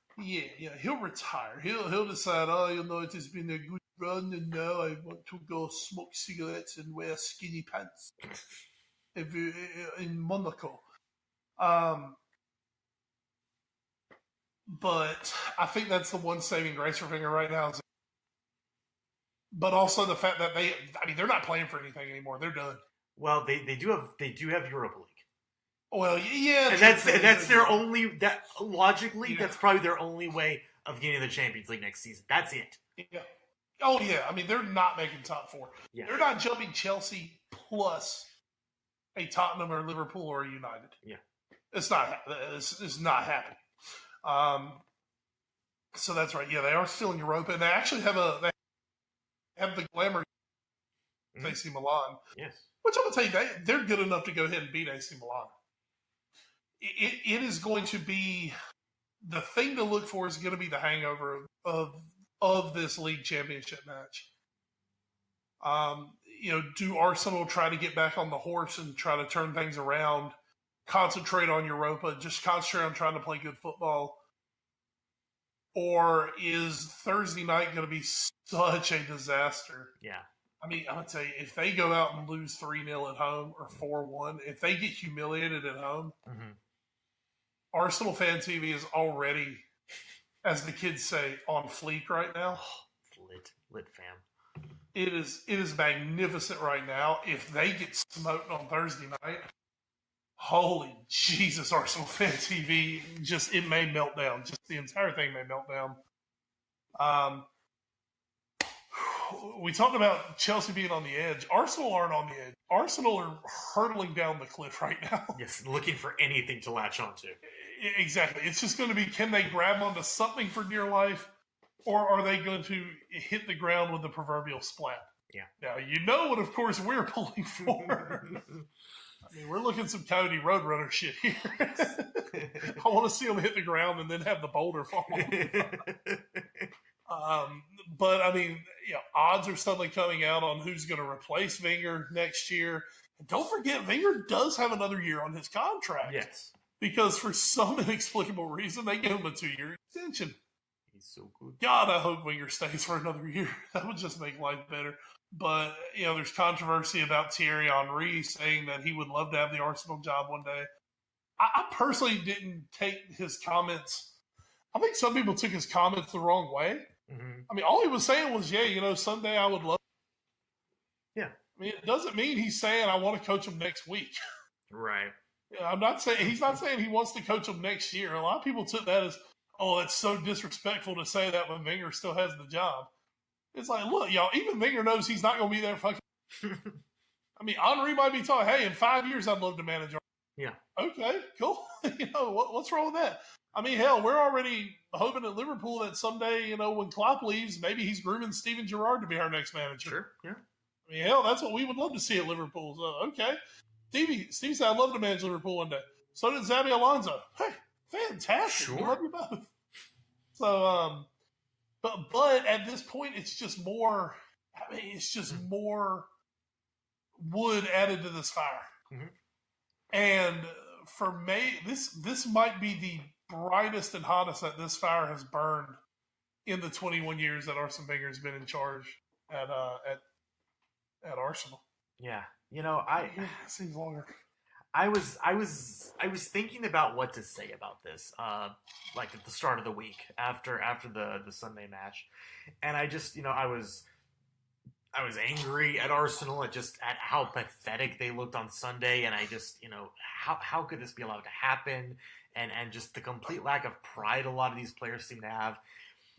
Yeah, he'll retire. He'll decide, it has been a good run, and now I want to go smoke cigarettes and wear skinny pants in Monaco. But I think that's the one saving grace for Wenger right now. But also the fact that they're not playing for anything anymore. They're done. Well, they do have Europa League. Well, yeah, and that's their only logically that's probably their only way of getting the Champions League next season. That's it. Yeah. Oh yeah. I mean, they're not making top four. Yeah. They're not jumping Chelsea plus a Tottenham or Liverpool or a United. Yeah. It's not happening. So that's right. Yeah, they are still in Europa, and they actually have the glamour of AC Milan. Yes. Which I'm going to tell you, they're good enough to go ahead and beat AC Milan. It is going to be the thing to look for is going to be the hangover of this league championship match. Do Arsenal try to get back on the horse and try to turn things around, concentrate on Europa, just concentrate on trying to play good football? Or is Thursday night going to be such a disaster? Yeah. I mean, I'm going to tell you, if they go out and lose 3-0 at home or 4-1, if they get humiliated at home, Arsenal Fan TV is already, as the kids say, on fleek right now. It's lit, fam. It is magnificent right now. If they get smoked on Thursday night, holy Jesus, Arsenal Fan TV, it may melt down. Just the entire thing may melt down. We talked about Chelsea being on the edge. Arsenal aren't on the edge. Arsenal are hurtling down the cliff right now. Yes, looking for anything to latch onto. Exactly. It's just going to be, can they grab onto something for dear life, or are they going to hit the ground with the proverbial splat? Yeah. Now, you know what, of course, we're pulling for. I mean, we're looking some Coyote Roadrunner shit here. I want to see them hit the ground and then have the boulder fall on. But, I mean, odds are suddenly coming out on who's going to replace Wenger next year. And don't forget, Wenger does have another year on his contract. Yes. Because for some inexplicable reason, they gave him a 2-year extension. He's so good. God, I hope Wenger stays for another year. That would just make life better. But, there's controversy about Thierry Henry saying that he would love to have the Arsenal job one day. I personally didn't take his comments. I think some people took his comments the wrong way. Mm-hmm. I mean, all he was saying was, someday I would love. Yeah. I mean, it doesn't mean he's saying I want to coach him next week. Right. I'm not saying he's not saying he wants to coach him next year. A lot of people took that as, oh, that's so disrespectful to say that when Wenger still has the job. It's like, look, y'all, even Wenger knows he's not going to be there fucking. I mean, Henry might be talking, hey, in 5 years, I'd love to manage. Yeah. Okay, cool. What's wrong with that? I mean, hell, we're already hoping at Liverpool that someday, when Klopp leaves, maybe he's grooming Steven Gerrard to be our next manager. Sure, yeah. I mean, hell, that's what we would love to see at Liverpool. So, okay. Steve said, I'd love to manage Liverpool one day. So did Xabi Alonso. Hey, fantastic. Sure. We love you both. So, but at this point, it's just more, more wood added to this fire. Mm-hmm. And for me, this might be the brightest and hottest that this fire has burned in the 21 years that Arsene Wenger has been in charge at Arsenal. Yeah. It seems longer. I was thinking about what to say about this, like at the start of the week after the Sunday match, and I just I was angry at Arsenal at how pathetic they looked on Sunday, and I just how could this be allowed to happen, and just the complete lack of pride a lot of these players seem to have,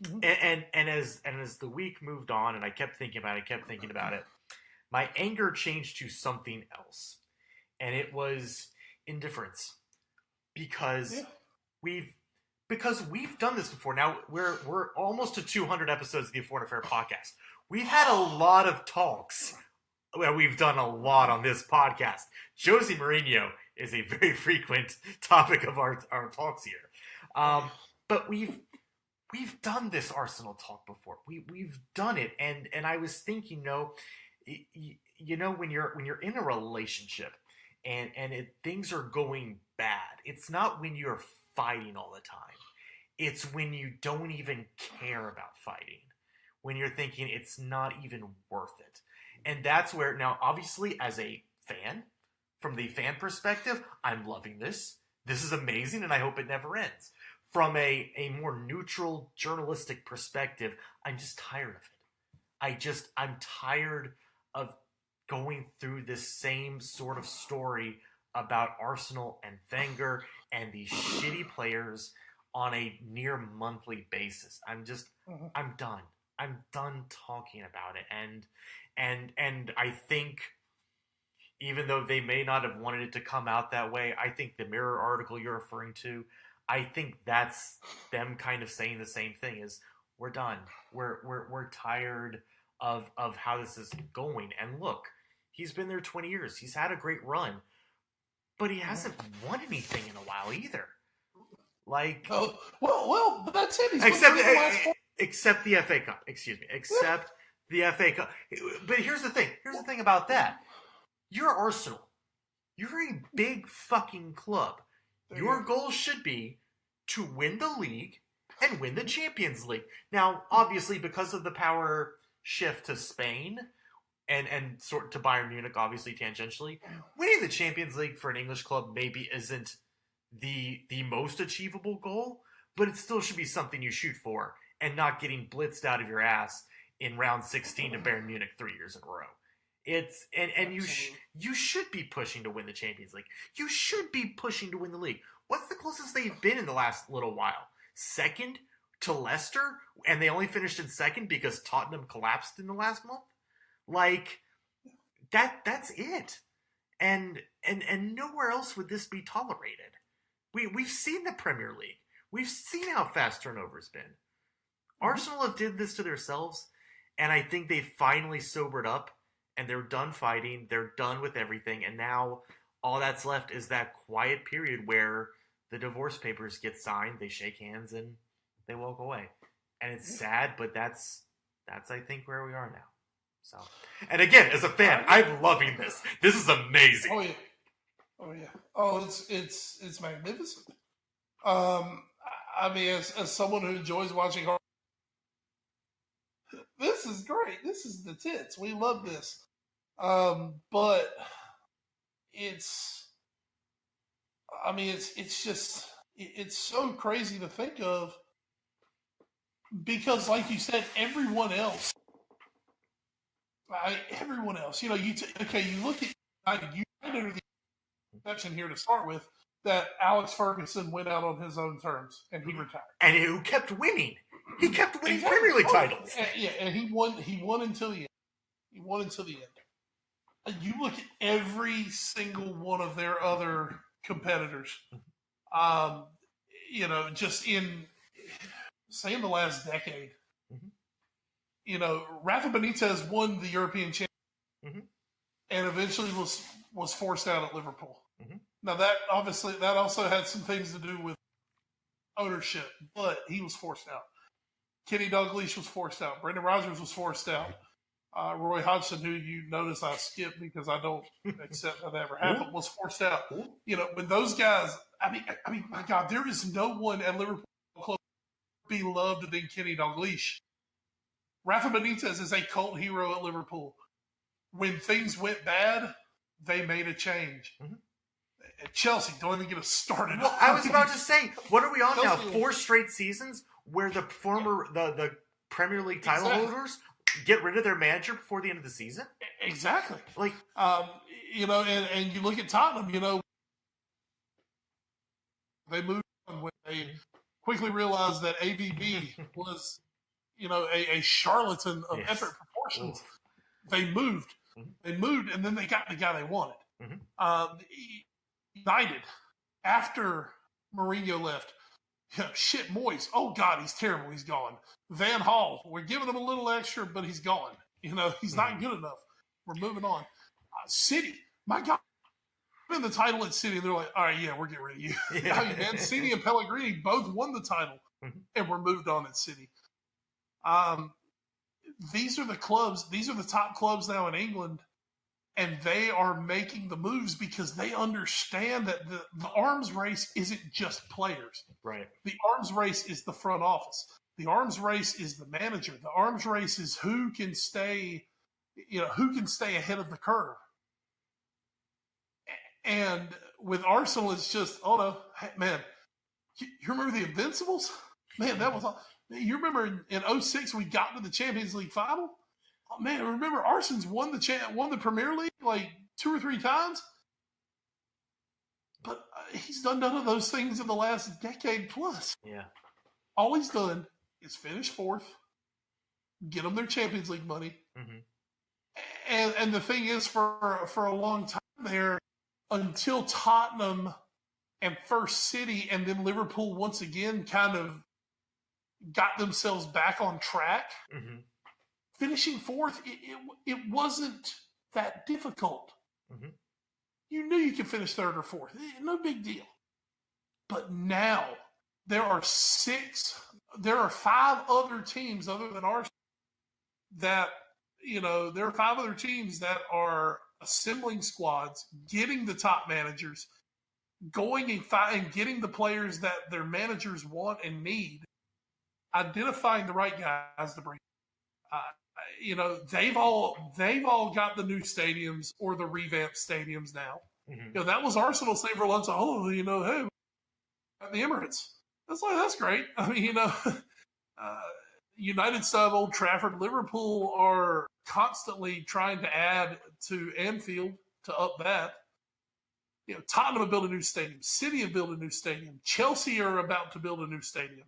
mm-hmm. and as the week moved on, and I kept thinking about it, my anger changed to something else. And it was indifference, because we've done this before. Now we're almost to 200 episodes of the Afford Affair podcast. We've had a lot of talks. Well, we've done a lot on this podcast. Jose Mourinho is a very frequent topic of our talks here. But we've done this Arsenal talk before. We've done it, and I was thinking, when you're in a relationship. And things are going bad. It's not when you're fighting all the time. It's when you don't even care about fighting. When you're thinking it's not even worth it. And that's where, now obviously as a fan, from the fan perspective, I'm loving this. This is amazing and I hope it never ends. From a more neutral journalistic perspective, I'm just tired of it. I'm tired of going through this same sort of story about Arsenal and Wenger and these shitty players on a near monthly basis. I'm done. I'm done talking about it. And I think, even though they may not have wanted it to come out that way, I think the Mirror article you're referring to, I think that's them kind of saying the same thing, is we're done. We're tired of how this is going. And look, he's been there 20 years. He's had a great run. But he hasn't won anything in a while either. Like, well, but that's it. Except the FA Cup. Excuse me. Except the FA Cup. But here's the thing. Here's the thing about that. You're Arsenal. You're a big fucking club. Your goal should be to win the league and win the Champions League. Now, obviously, because of the power shift to Spain and sort to Bayern Munich, obviously tangentially, winning the Champions League for an English club maybe isn't the most achievable goal, but it still should be something you shoot for, and not getting blitzed out of your ass in round 16 to Bayern Munich 3 years in a row. It's and you should be pushing to win the Champions League. You should be pushing to win the league. What's the closest they've been in the last little while? Second to Leicester, and they only finished in second because Tottenham collapsed in the last month. Like, that's it. And nowhere else would this be tolerated. We've seen the Premier League. We've seen how fast turnover's been. Arsenal have did this to themselves, and I think they finally sobered up, and they're done fighting. They're done with everything, and now all that's left is that quiet period where the divorce papers get signed, they shake hands, and they walk away. And it's sad, but that's I think where we are now. So, and again, as a fan, I'm loving this. This is amazing. Oh yeah. Oh, it's magnificent. I mean, as someone who enjoys watching is great. This is the tits. We love this. But it's just it's so crazy to think of because, like you said, everyone else, you know, you look at United are the exception here to start with. That Alex Ferguson went out on his own terms and he retired, and who kept winning. He kept winning Premier League titles. And he won until the end. He won until the end. You look at every single one of their other competitors. You know, just in the last decade. Mm-hmm. You know, Rafa Benitez won the European Championship, and eventually was forced out at Liverpool. Mm-hmm. Now that also had some things to do with ownership, but he was forced out. Kenny Dalglish was forced out. Brendan Rodgers was forced out. Roy Hodgson, who you notice I skipped because I don't accept that ever happened, was forced out. You know, when those guys, I mean, my God, there is no one at Liverpool club beloved than Kenny Dalglish. Rafa Benitez is a cult hero at Liverpool. When things went bad, they made a change. Mm-hmm. At Chelsea, don't even get us started. Well, I was about to say, what are we on now? 4 straight seasons where the the Premier League title holders get rid of their manager before the end of the season? Exactly. Like, you know, and you look at Tottenham, you know, they moved on when they quickly realized that AVB was, you know, a charlatan of epic proportions. Oof. They moved. And then they got the guy they wanted. Mm-hmm. United, after Mourinho left, Moyes. Oh, God, he's terrible. He's gone. Van Gaal, we're giving him a little extra, but he's gone. You know, he's not good enough. We're moving on. City, my God, win the title at City. They're like, all right, yeah, we're getting rid of you. I mean, Mancini and Pellegrini both won the title, and we're moved on at City. These are the clubs. These are the top clubs now in England. And they are making the moves because they understand that the arms race isn't just players. Right. The arms race is the front office. The arms race is the manager. The arms race is who can stay ahead of the curve. And with Arsenal, it's just, oh no, hey, man, you remember the Invincibles? Man, that was all. You remember in 2006 we got to the Champions League final? Oh, man, remember Arsenal's won the Premier League like 2 or 3 times? But he's done none of those things in the last decade plus. Yeah. All he's done is finish 4th, get them their Champions League money. Mm-hmm. And the thing is, for a long time there, until Tottenham and first City and then Liverpool once again kind of got themselves back on track, finishing 4th, it wasn't that difficult. Mm-hmm. You knew you could finish 3rd or 4th. No big deal. But now there are 5 other teams other than Arsenal that, you know, there are 5 other teams that are assembling squads, getting the top managers, going and getting the players that their managers want and need, identifying the right guys to bring. You know, they've all got the new stadiums or the revamped stadiums now. Mm-hmm. You know, that was Arsenal's thing for a long time. Oh, you know, hey, at the Emirates. That's great. I mean, you know, United style Old Trafford, Liverpool are constantly trying to add to Anfield to up that. You know, Tottenham have built a new stadium. City have built a new stadium. Chelsea are about to build a new stadium.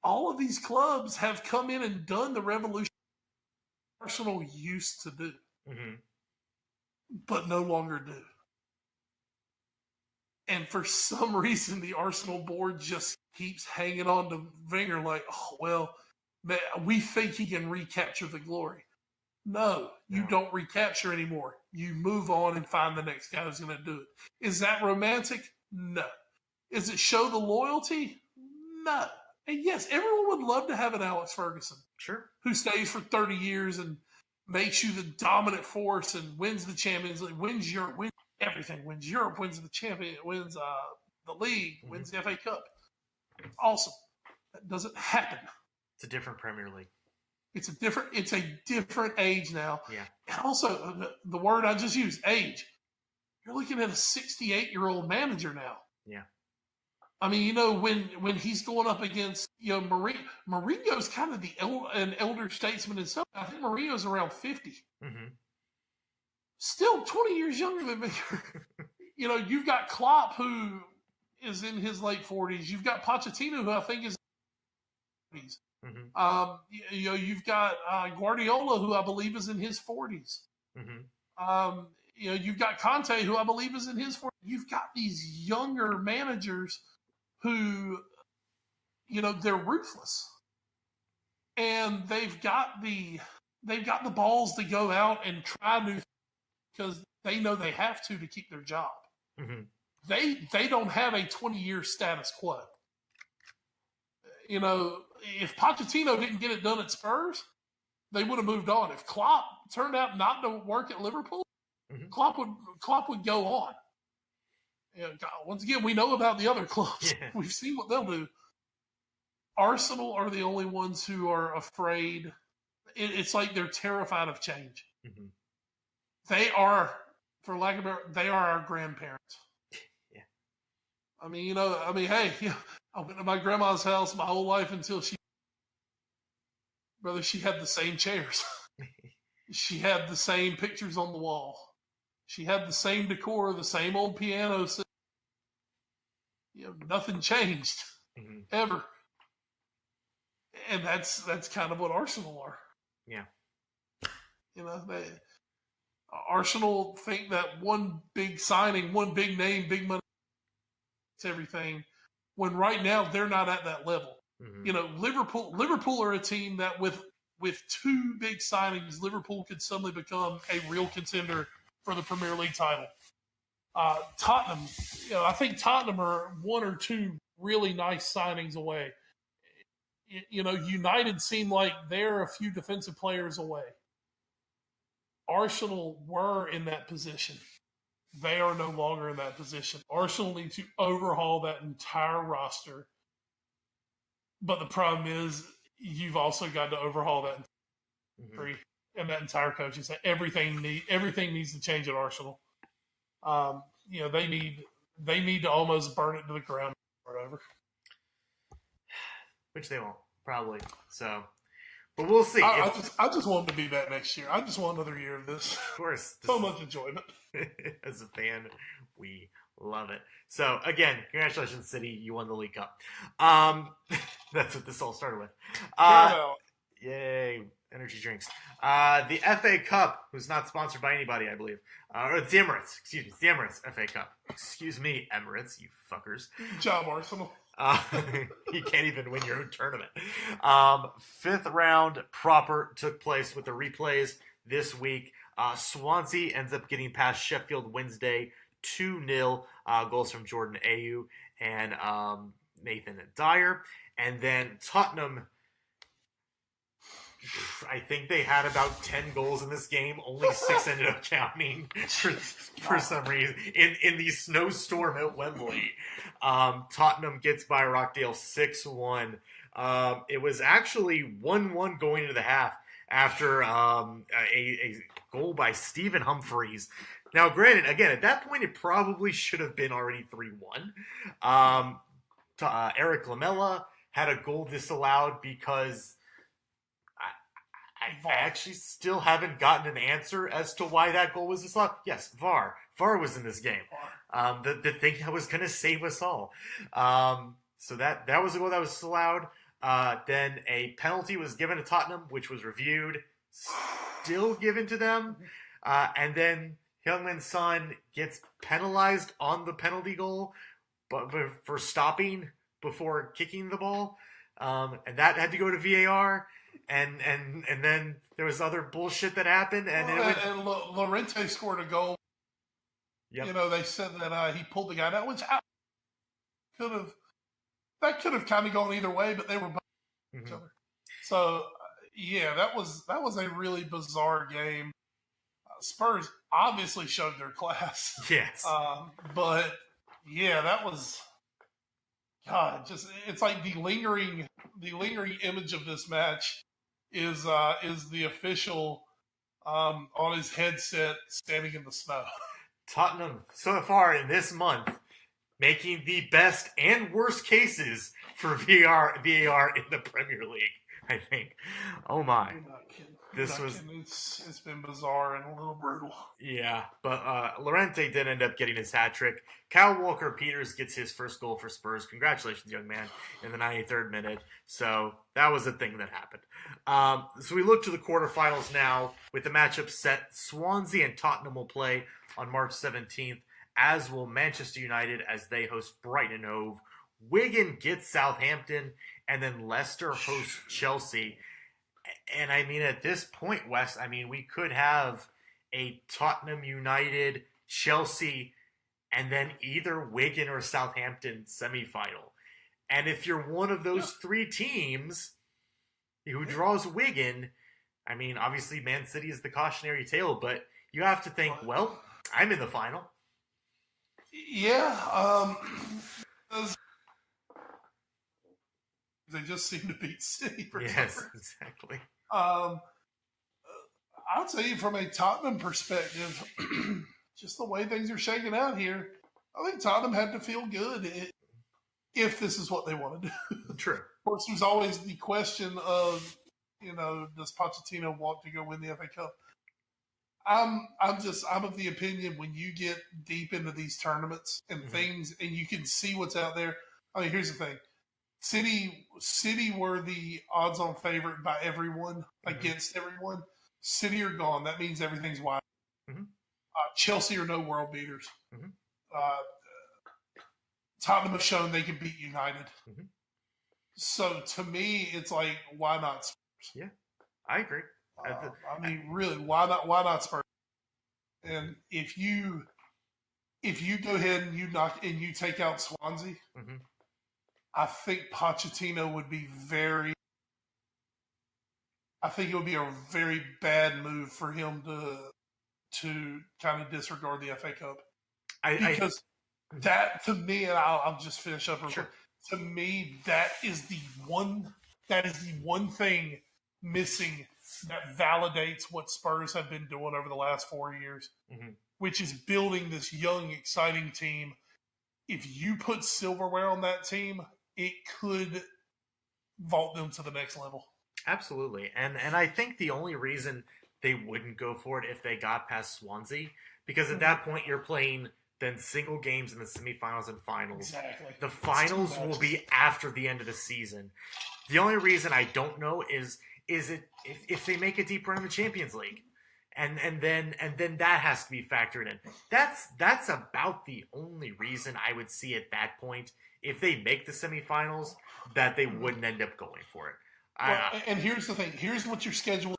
All of these clubs have come in and done the revolution Arsenal used to do, but no longer do. And for some reason, the Arsenal board just keeps hanging on to Wenger like, oh, well, man, we think he can recapture the glory. No, you don't recapture anymore. You move on and find the next guy who's going to do it. Is that romantic? No. Is it show the loyalty? No. And yes, everyone would love to have an Alex Ferguson. Sure. Who stays for 30 years and makes you the dominant force and wins the Champions League, wins Europe, wins everything, wins Europe, wins the champion, wins the league, wins the FA Cup. Awesome. That doesn't happen. It's a different Premier League. It's a different age now. Yeah. And also, the word I just used, age. You're looking at a 68-year-old manager now. Yeah. I mean, when he's going up against, Mourinho's kind of an elder statesman himself. I think Mourinho's around 50. Mm-hmm. Still 20 years younger than me. You've got Klopp, who is in his late 40s. You've got Pochettino, who I think is in his 40s. Mm-hmm. You've got Guardiola, who I believe is in his 40s. Mm-hmm. You've got Conte, who I believe is in his 40s. You've got these younger managers who, they're ruthless, and they've got the balls to go out and try new, because they know they have to keep their job. Mm-hmm. They don't have a 20-year status quo. If Pochettino didn't get it done at Spurs, they would have moved on. If Klopp turned out not to work at Liverpool, mm-hmm. Klopp would go on. Once again, we know about the other clubs. Yeah. We've seen what they'll do. Arsenal are the only ones who are afraid. It's like they're terrified of change. Mm-hmm. They are, for lack of a better, they are our grandparents. Yeah. Hey, I went to my grandma's house my whole life until she had the same chairs. She had the same pictures on the wall. She had the same decor, the same old piano. Nothing changed mm-hmm. ever. And that's kind of what Arsenal are. Yeah. Arsenal think that one big signing, one big name, big money, it's everything. When right now they're not at that level. Mm-hmm. Liverpool are a team that with two big signings, Liverpool could suddenly become a real contender for the Premier League title. Tottenham, I think Tottenham are one or two really nice signings away. United seem like they're a few defensive players away. Arsenal were in that position. They are no longer in that position. Arsenal need to overhaul that entire roster. But the problem is you've also got to overhaul that mm-hmm. and that entire coaching staff. Everything needs to change at Arsenal. They need to almost burn it to the ground or whatever. Which they won't, probably. So, but we'll see. I just want them to be back next year. I just want another year of this. Of course. So much enjoyment. As a fan, we love it. So, again, congratulations, City. You won the League Cup. That's what this all started with. Yay. Energy drinks. The FA Cup, who's not sponsored by anybody, I believe. Or the Emirates. Excuse me. The Emirates FA Cup. Excuse me, Emirates, you fuckers. Good job, Arsenal. You can't even win your own tournament. Fifth round proper took place with the replays this week. Swansea ends up getting past Sheffield Wednesday 2-0. Goals from Jordan Ayew and Nathan Dyer. And then Tottenham, I think they had about 10 goals in this game. Only 6 ended up counting for some reason. In the snowstorm at Wembley. Tottenham gets by Rockdale 6-1. It was actually 1-1 going into the half after a goal by Stephen Humphreys. Now, granted, again, at that point, it probably should have been already 3-1. Eric Lamela had a goal disallowed because I actually still haven't gotten an answer as to why that goal was disallowed. Yes, VAR. VAR was in this game. The thing that was going to save us all. So that was a goal that was disallowed. Then a penalty was given to Tottenham, which was reviewed, still given to them. And then Heung-min Son gets penalized on the penalty goal but for stopping before kicking the ball. And that had to go to VAR. And then there was other bullshit that happened. And Llorente scored a goal. Yep. They said that he pulled the guy down, which could have kind of gone either way, but they were both each other. So that was a really bizarre game. Spurs obviously showed their class. Yes. But that was God. Just it's like the lingering image of this match is the official on his headset standing in the snow. Tottenham, so far in this month, making the best and worst cases for VAR in the Premier League, I think. Oh my. You're not kidding. It's been bizarre and a little brutal. Yeah, but Llorente did end up getting his hat trick. Kyle Walker-Peters gets his first goal for Spurs. Congratulations, young man, in the 93rd minute. So that was a thing that happened. So we look to the quarterfinals now with the matchup set. Swansea and Tottenham will play on March 17th, as will Manchester United as they host Brighton and Hove. Wigan gets Southampton, and then Leicester hosts Chelsea. And I mean, at this point, Wes, I mean, we could have a Tottenham United, Chelsea, and then either Wigan or Southampton semifinal. And if you're one of those three teams who draws Wigan, I mean, obviously Man City is the cautionary tale, but you have to think, well, I'm in the final. Yeah. They just seem to beat City for Yes, exactly. I'll tell you from a Tottenham perspective, just the way things are shaking out here, I think Tottenham had to feel good if this is what they want to do. True. Of course, there's always the question of, does Pochettino want to go win the FA Cup? I'm of the opinion when you get deep into these tournaments and things, and you can see what's out there. I mean, here's the thing. City were the odds-on favorite by everyone against everyone. City are gone. That means everything's wide. Chelsea are no world beaters. Tottenham have shown they can beat United. So to me, it's like, why not Spurs? Yeah, I agree. I mean, really, why not Spurs? And if you go ahead and you take out Swansea. I think Pochettino would be it would be a very bad move for him to kind of disregard the FA Cup. Because that, to me, and I'll just finish up real quick. To me, that is the one thing missing that validates what Spurs have been doing over the last 4 years, which is building this young, exciting team. If you put silverware on that team, it could vault them to the next level. Absolutely. And I think the only reason they wouldn't go for it if they got past Swansea, because at that point you're playing then single games in the semifinals and finals. Exactly. The finals will be after the end of the season. The only reason I don't know is it if they make a deep run in the Champions League. And then that has to be factored in. That's about the only reason I would see at that point, if they make the semifinals, that they wouldn't end up going for it. And here's the thing. Here's what your schedule.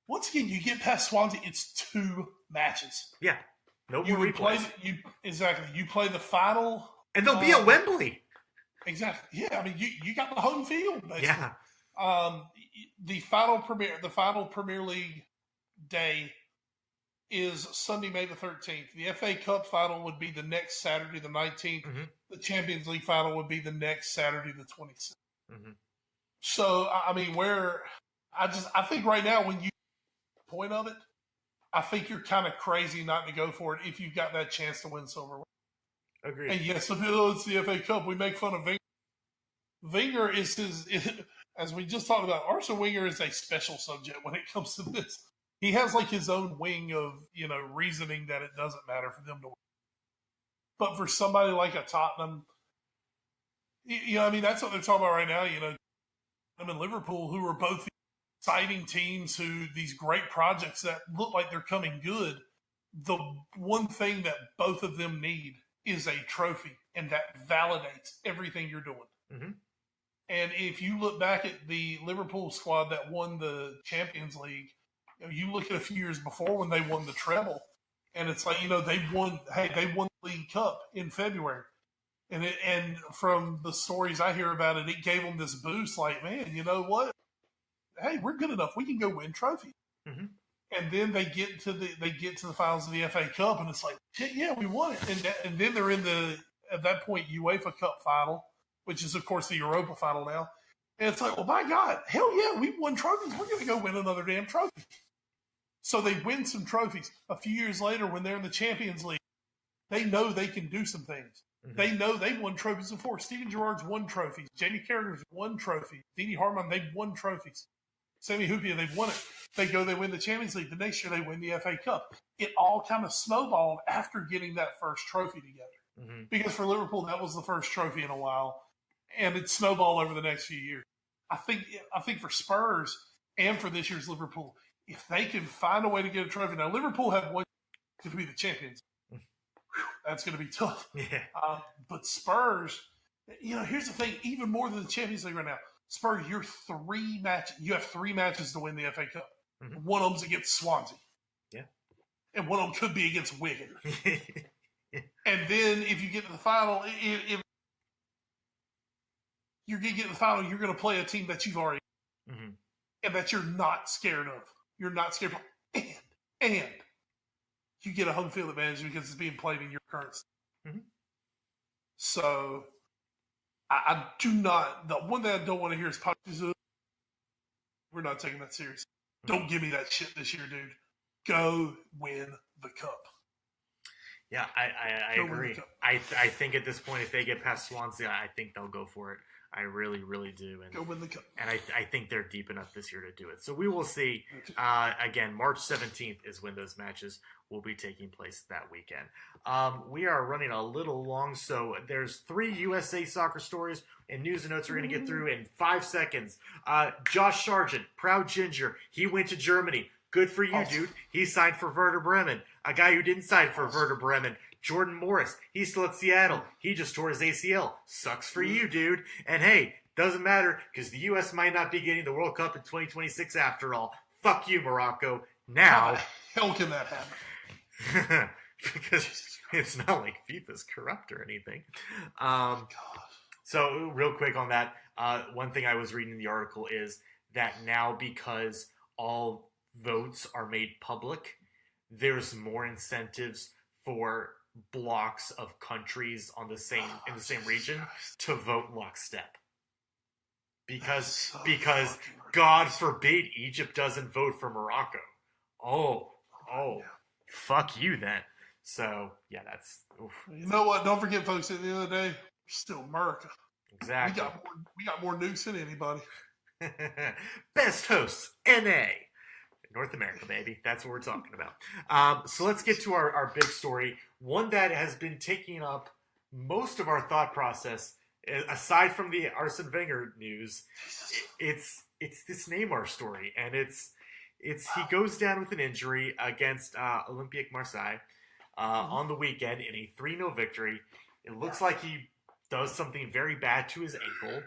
Once again, you get past Swansea, it's 2 matches. Yeah. No more replays. You play the final. And they'll be at Wembley. Exactly. Yeah, I mean, you got the home field, basically. Yeah. The final Premier League day is Sunday, May the 13th. The FA Cup final would be the next Saturday, the 19th. The Champions League final would be the next Saturday, the 26th. So, I mean, I think right now, when you point of it, I think you're kind of crazy not to go for it if you've got that chance to win silverware. Agreed. And yes, it's the FA Cup. We make fun of Wenger. Wenger is as we just talked about, Arsene Wenger is a special subject when it comes to this. He has like his own wing of, reasoning that it doesn't matter for them to win. But for somebody like a Tottenham, that's what they're talking about right now. Them and Liverpool, who are both exciting teams, these great projects that look like they're coming good. The one thing that both of them need is a trophy, and that validates everything you're doing. And if you look back at the Liverpool squad that won the Champions League, you look at a few years before when they won the treble, and it's like, they won the League Cup in February. And from the stories I hear about it, it gave them this boost like, man, you know what? Hey, we're good enough. We can go win trophies. And then they get to the finals of the FA Cup, and it's like, shit, yeah, we won it. And then they're in at that point, UEFA Cup final, which is, of course, the Europa final now. And it's like, well, my God, hell yeah, we won trophies. We're going to go win another damn trophy. So they win some trophies. A few years later, when they're in the Champions League, they know they can do some things. Mm-hmm. They know they've won trophies before. Steven Gerrard's won trophies. Jamie Carragher's won trophies. Didi Hartman, they've won trophies. Sami Hyypiä, they've won it. They win the Champions League. The next year, they win the FA Cup. It all kind of snowballed after getting that first trophy together. Mm-hmm. Because for Liverpool, that was the first trophy in a while. And it snowballed over the next few years. I think for Spurs and for this year's Liverpool, if they can find a way to get a trophy. Now, Liverpool have one to be the champions. Whew, that's going to be tough. Yeah. But Spurs, here's the thing. Even more than the Champions League right now, Spurs, you have 3 matches to win the FA Cup. Mm-hmm. One of them's against Swansea. Yeah. And one of them could be against Wigan. And then if you get to the final, if you're going to get to the final, you're going to play a team that you've already and that you're not scared of. You're not scared of. And you get a home field advantage because it's being played in your current state. Mm-hmm. So I do not – the one thing I don't want to hear is we're not taking that seriously. Mm-hmm. Don't give me that shit this year, dude. Go win the cup. Yeah, I agree. I think at this point, if they get past Swansea, I think they'll go for it. I really, really do. And, go win the cup. And I think they're deep enough this year to do it. So we will see. Again, March 17th is when those matches will be taking place that weekend. We are running a little long, so there's 3 USA soccer stories and news and notes we're going to get through in 5 seconds. Josh Sargent, proud Ginger. He went to Germany. Good for you, dude. He signed for Werder Bremen. A guy who didn't sign for Werder Bremen, Jordan Morris. He's still at Seattle. He just tore his ACL. Sucks for you, dude. And hey, doesn't matter because the U.S. might not be getting the World Cup in 2026 after all. Fuck you, Morocco. Now. How the hell can that happen? Because it's not like FIFA's corrupt or anything. So real quick on that, one thing I was reading in the article is that now because all votes are made public, there's more incentives for blocks of countries in the same region to vote lockstep. Because God forbid Egypt doesn't vote for Morocco. Oh, fuck you then. So yeah, that's. Oof. You know what? Don't forget, folks. At the end of the day, we're still America. Exactly. We got more nukes than anybody. Best hosts, NA. North America, baby. That's what we're talking about. So let's get to our big story. One that has been taking up most of our thought process, aside from the Arsene Wenger news. It's this Neymar story, and it's he goes down with an injury against Olympique Marseille on the weekend in a 3-0 victory. It looks like he does something very bad to his ankle,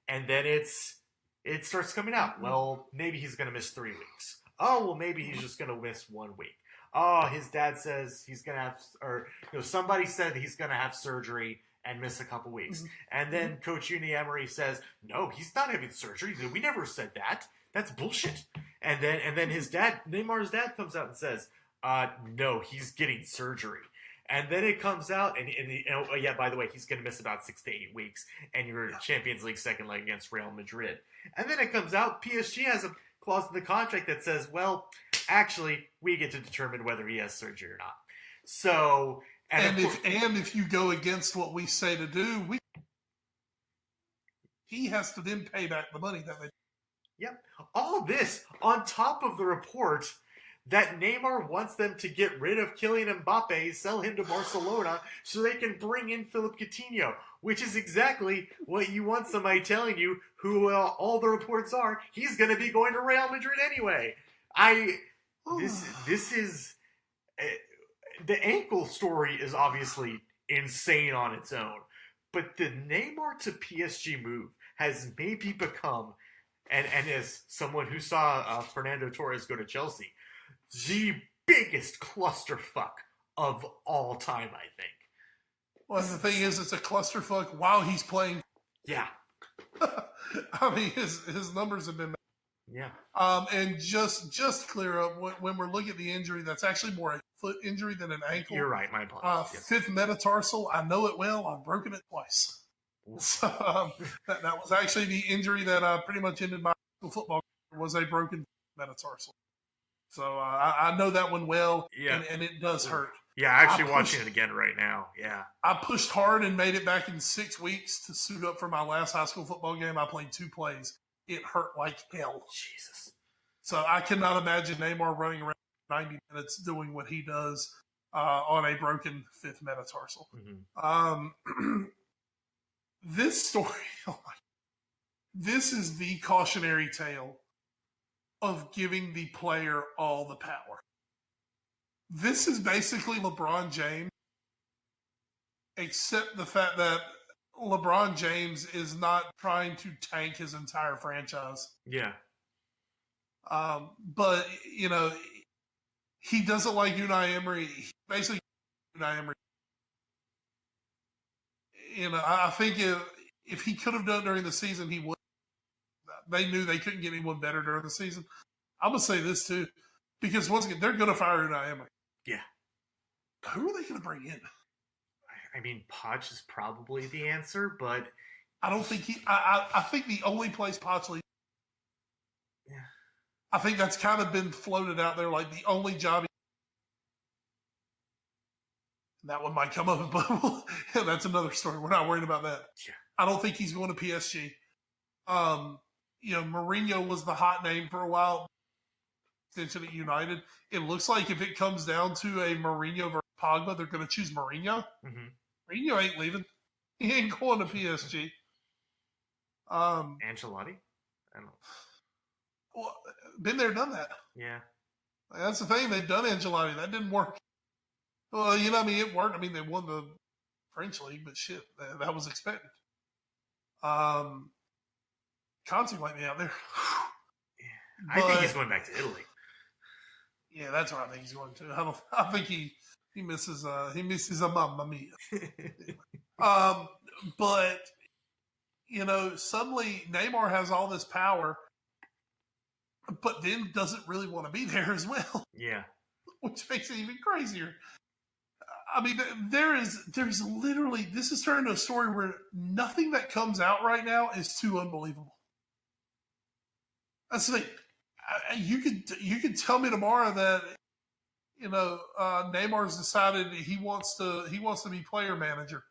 and then it starts coming out. Well, maybe he's going to miss 3 weeks. Oh, well, maybe he's just going to miss 1 week. Oh, his dad says he's going to have, or somebody said he's going to have surgery and miss a couple weeks. Mm-hmm. And then Coach Uni Emery says, no, he's not having surgery. We never said that. That's bullshit. And then his dad, Neymar's dad, comes out and says, no, he's getting surgery. And then it comes out, and by the way, he's going to miss about 6 to 8 weeks, and your Champions League second leg against Real Madrid. And then it comes out, PSG has a clause in the contract that says, well, actually, we get to determine whether he has surgery or not. So, and if you go against what we say to do, he has to then pay back the money that they. Yep. All this on top of the report that Neymar wants them to get rid of Kylian Mbappe, sell him to Barcelona, so they can bring in Philippe Coutinho, which is exactly what you want somebody telling you who all the reports are. He's going to be going to Real Madrid anyway. This is... the ankle story is obviously insane on its own, but the Neymar to PSG move has maybe become, and as someone who saw Fernando Torres go to Chelsea, the biggest clusterfuck of all time, I think. Well, the thing is, it's a clusterfuck while he's playing. Yeah. I mean, his numbers have been. Yeah. And just clear up when we're looking at the injury, that's actually more a foot injury than an ankle. You're right. My apologies. Fifth metatarsal. I know it well. I've broken it twice. So that was actually the injury that pretty much ended my football career, was a broken metatarsal. So I know that one well, Yeah. and it does hurt. Yeah, actually watching it again right now. Yeah. I pushed hard and made it back in 6 weeks to suit up for my last high school football game. I played 2 plays. It hurt like hell. Jesus. So I cannot imagine Neymar running around 90 minutes doing what he does on a broken 5th metatarsal. Mm-hmm. This story, this is the cautionary tale of giving the player all the power. This is basically LeBron James, except the fact that LeBron James is not trying to tank his entire franchise. Yeah. But, he doesn't like Unai Emery. Basically, Unai Emery. I think if he could have done it during the season, he would. They knew they couldn't get anyone better during the season. I'm going to say this, too, because once again, they're going to fire Unai Emery. Yeah. Who are they going to bring in? I mean, Poch is probably the answer, but I don't think I think the only place Poch leaves. Yeah. I think that's kind of been floated out there, like the only job. That one might come up, but that's another story. We're not worried about that. Yeah. I don't think he's going to PSG. Mourinho was the hot name for a while. Extension at United. It looks like if it comes down to a Mourinho versus Pogba, they're going to choose Mourinho. Mm-hmm. Mourinho ain't leaving. He ain't going to PSG. Ancelotti? I don't know. Well, been there, done that. Yeah. That's the thing. They've done Ancelotti. That didn't work. Well, it worked. I mean, they won the French league, but shit, that was expected. Conte might be out there. Yeah. I think he's going back to Italy. Yeah, that's what I think he's going to. I think he misses a Mamma Mia. But suddenly Neymar has all this power, but then doesn't really want to be there as well. Yeah, which makes it even crazier. I mean, there's literally, this is turning into a story where nothing that comes out right now is too unbelievable. That's the thing. You could tell me tomorrow that Neymar's decided he wants to be player manager,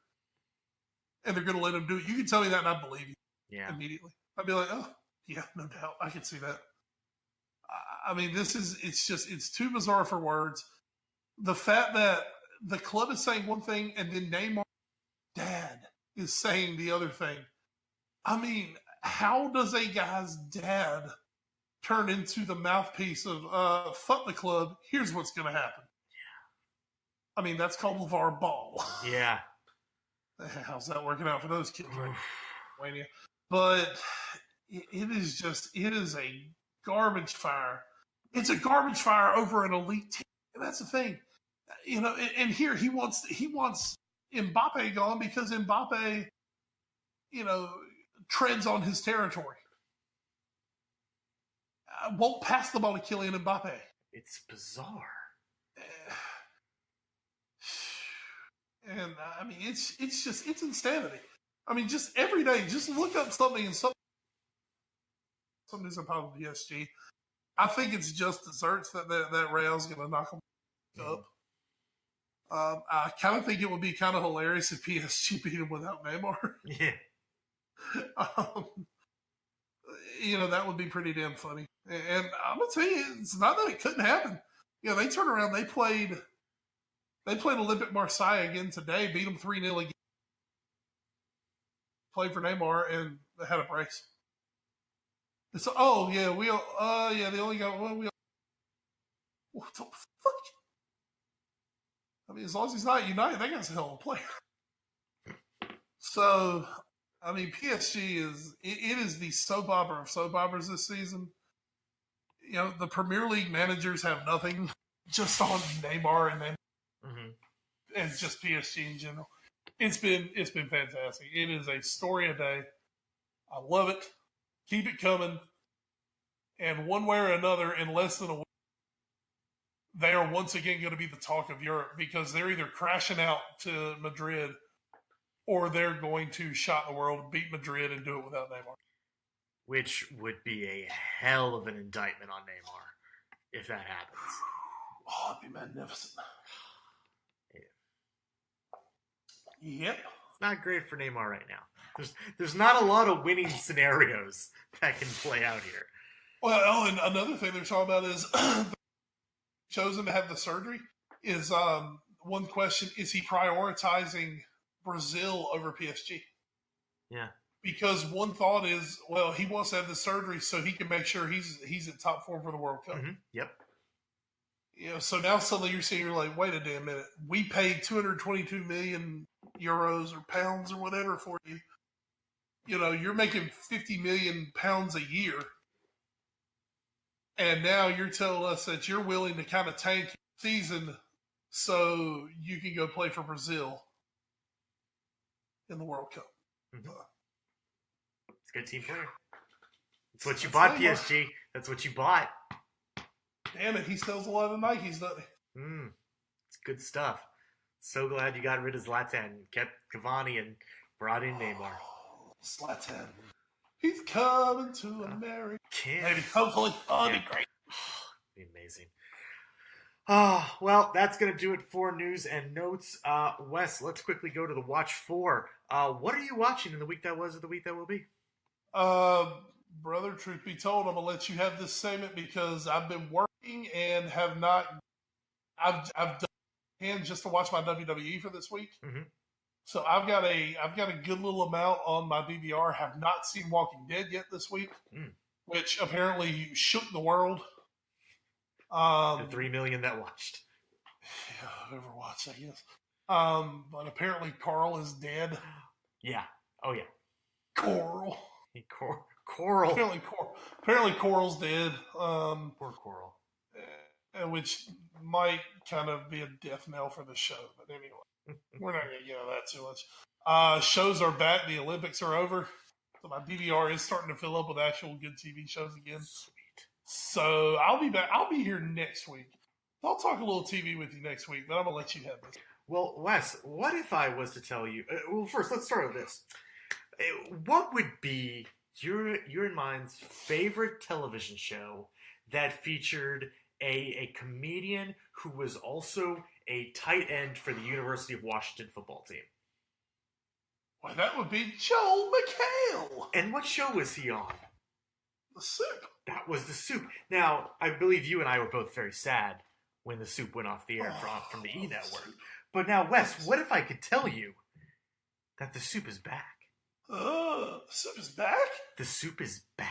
and they're going to let him do it. You can tell me that, and I believe you immediately. I'd be like, oh yeah, no doubt, I can see that. I mean, it's too bizarre for words. The fact that the club is saying one thing, and then Neymar's dad is saying the other thing. I mean, how does a guy's dad turn into the mouthpiece of fuck the club? Here's what's going to happen. Yeah. I mean, that's called LeVar Ball. Yeah. How's that working out for those kids? But it is a garbage fire. It's a garbage fire over an elite team. And that's the thing. And here he wants Mbappe gone because Mbappe, treads on his territory. Won't pass the ball to Kylian Mbappe. It's bizarre. And I mean, it's insanity. I mean, just every day, just look up something and something's about PSG. I think it's just desserts that Real's going to knock them up. I kind of think it would be kind of hilarious if PSG beat him without Neymar. Yeah. That would be pretty damn funny. And I'm going to tell you, it's not that it couldn't happen. They turned around, they played Olympique Marseille again today, beat them 3-0 again. Played for Neymar, and they had a brace. It's, they only got, what the fuck? I mean, as long as he's not United, that guy's a hell of a player. So, I mean, PSG it is the soap opera of soap operas this season. The Premier League managers have nothing just on Neymar and just PSG in general. It's been fantastic. It is a story a day. I love it. Keep it coming. And one way or another, in less than a week, they are once again going to be the talk of Europe because they're either crashing out to Madrid or they're going to shot the world, beat Madrid, and do it without Neymar. Which would be a hell of an indictment on Neymar if that happens. Oh, it'd be magnificent. Yep. It's not great for Neymar right now. There's not a lot of winning scenarios that can play out here. Well, and another thing they're talking about is chosen to have the surgery is one question: is he prioritizing Brazil over PSG? Yeah. Because one thought is, well, he wants to have the surgery so he can make sure he's in top form for the World Cup. Mm-hmm. Yep. So now suddenly you're like, wait a damn minute. We paid 222 million euros or pounds or whatever for you. You're making 50 million pounds a year. And now you're telling us that you're willing to kind of tank your season so you can go play for Brazil in the World Cup. Mm-hmm. It's a good team player. That's what you bought, PSG. That's what you bought. Damn it, he sells a lot of Nikes, doesn't he? It's good stuff. So glad you got rid of Zlatan, kept Cavani, and brought in Neymar. Oh, Zlatan. He's coming to America. Maybe, hopefully. Oh, it'd be great. Be amazing. Well, that's going to do it for news and notes. Wes, let's quickly go to the Watch 4. What are you watching in the week that was or the week that will be? Brother, truth be told, I'm going to let you have this segment because I've been working and have not. I've done hands just to watch my WWE for this week. Mm-hmm. So I've got a good little amount on my DVR. Have not seen Walking Dead yet this week, which apparently shook the world. The 3 million that watched. Yeah, whoever watched, I guess. But apparently Carl is dead. Yeah. Oh yeah. Coral. Coral. Apparently Coral's dead. Poor Coral. Which might kind of be a death knell for the show. But anyway, we're not going to get into that too much. Shows are back. The Olympics are over. So my DVR is starting to fill up with actual good TV shows again. Sweet. So I'll be back. I'll be here next week. I'll talk a little TV with you next week, but I'm going to let you have this. Well, Wes, what if I was to tell you... well, first, let's start with this. What would be your and mine's favorite television show that featured a comedian who was also a tight end for the University of Washington football team? Well, that would be Joel McHale. And what show was he on? The Soup. That was The Soup. Now, I believe you and I were both very sad when The Soup went off the air from the E! Network. But now, Wes, what if I could tell you that The Soup is back? The Soup is back? The Soup is back.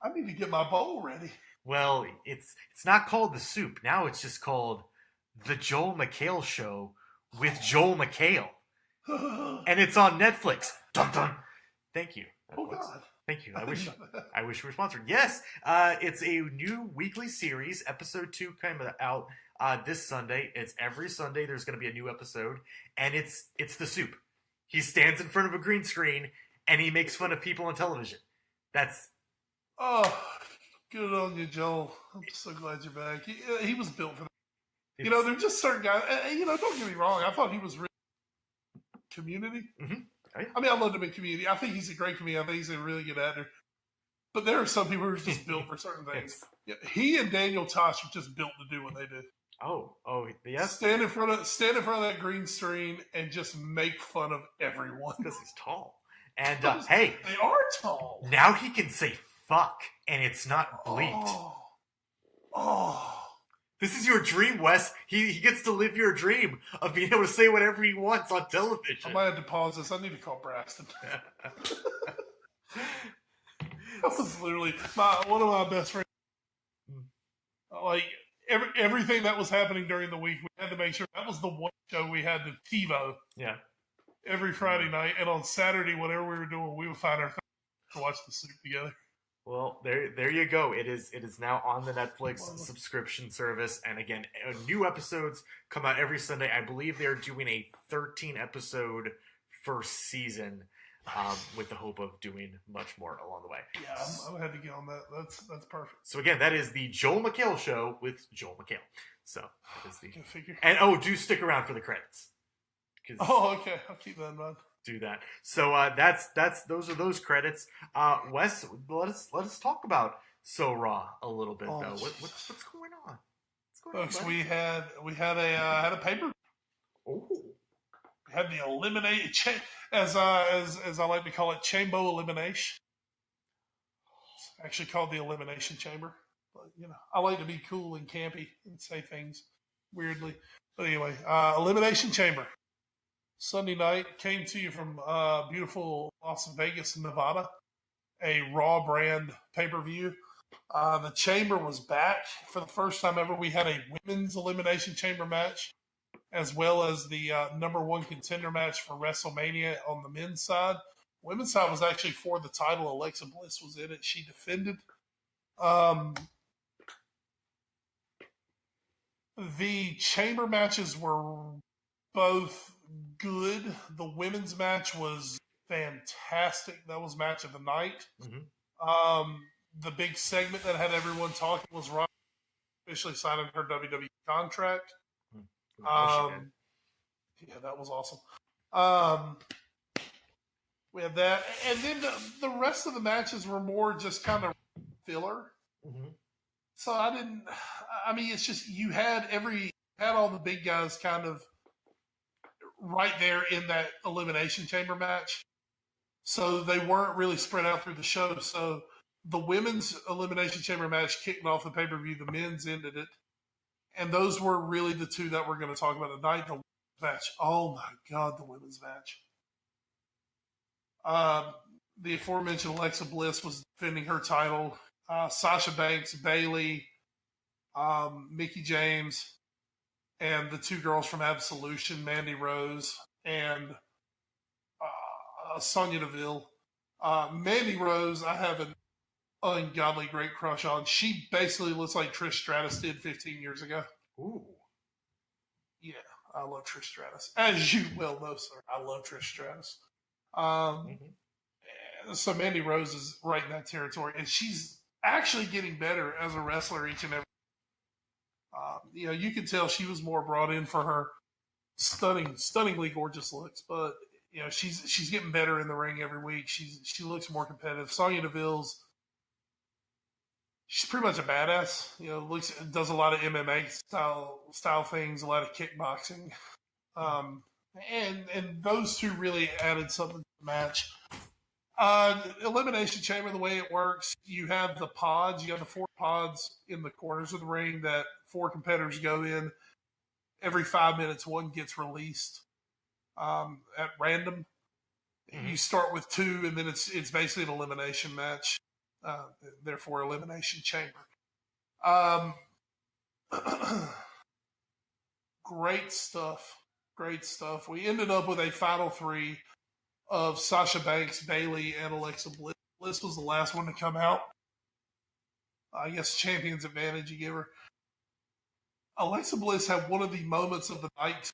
I need to get my bowl ready. Well, it's not called The Soup. Now it's just called The Joel McHale Show with Joel McHale. And it's on Netflix. Dun dun. Thank you. Oh, God. Thank you. I wish we were sponsored. Yes, it's a new weekly series. Episode 2 came out this Sunday. It's every Sunday. There's going to be a new episode, and it's The Soup. He stands in front of a green screen and he makes fun of people on television. That's good on you, Joel. I'm so glad you're back. He was built for that. There's just certain guys. Don't get me wrong. I thought he was really Community. Mm-hmm. Oh, yeah. I mean, I loved him in Community. I think he's a great comedian. I think he's a really good actor. But there are some people who are just built for certain things. Yes. Yeah, he and Daniel Tosh are just built to do what they do. Oh, yes. Stand in front of that green screen and just make fun of everyone because he's tall. And hey, they are tall. Now he can say fuck, and it's not bleeped. This is your dream, Wes. He gets to live your dream of being able to say whatever he wants on television. I might have to pause this. I need to call Braxton. That was literally one of my best friends. Like everything that was happening during the week, we had to make sure that was the one show we had to TiVo. Yeah. Every Friday night, and on Saturday, whatever we were doing, we would find our time to watch The Soup together. Well, there you go. It is now on the Netflix subscription service, and again, new episodes come out every Sunday. I believe they're doing a 13-episode first season, with the hope of doing much more along the way. Yeah, I'm had to get on that. That's perfect. So again, that is the Joel McHale Show with Joel McHale. So that is the figure. And do stick around for the credits. Okay, I'll keep that in mind. do that. So that's those are those credits. Wes, let us talk about So Raw a little bit though. What's going on? What's going Folks, on, we had a paper. Oh, We had the eliminate as I like to call it, chamber elimination. It's actually called the Elimination Chamber, but I like to be cool and campy and say things weirdly. But anyway, Elimination Chamber. Sunday night came to you from beautiful Las Vegas, Nevada, a Raw brand pay-per-view. The Chamber was back for the first time ever. We had a women's Elimination Chamber match, as well as the number one contender match for WrestleMania on the men's side. Women's side was actually for the title. Alexa Bliss was in it. She defended. The Chamber matches were both good. The women's match was fantastic. That was match of the night. mm-hmm. The big segment that had everyone talking was Ronda officially signing her WWE contract. Yeah, that was awesome. We had that, and then the rest of the matches were more just kind of filler. Mm-hmm. So it's just you had all the big guys kind of right there in that Elimination Chamber match. So they weren't really spread out through the show. So the women's Elimination Chamber match kicked off the pay-per-view. The men's ended it. And those were really the two that we're going to talk about tonight. The women's match. Oh, my God, the women's match. The aforementioned Alexa Bliss was defending her title. Sasha Banks, Bayley, Mickie James, and the two girls from Absolution, Mandy Rose and Sonya Deville. Mandy Rose, I have an ungodly great crush on. She basically looks like Trish Stratus did 15 years ago. Ooh. Yeah, I love Trish Stratus. As you well know, sir, I love Trish Stratus. So Mandy Rose is right in that territory, and she's actually getting better as a wrestler each and every. You can tell she was more brought in for her stunningly gorgeous looks, but she's getting better in the ring every week. She looks more competitive. Sonya Deville's she's pretty much a badass. Does a lot of MMA style things, a lot of kickboxing, and those two really added something to the match. Elimination Chamber, the way it works, you have the pods. You have the 4 pods in the corners of the ring that 4 competitors go in. Every 5 minutes, one gets released at random. Mm-hmm. You start with 2, and then it's basically an elimination match. Therefore, Elimination Chamber. Great stuff. Great stuff. We ended up with a final 3 of Sasha Banks, Bayley, and Alexa Bliss. Bliss was the last one to come out. I guess champion's advantage you give her. Alexa Bliss had one of the moments of the night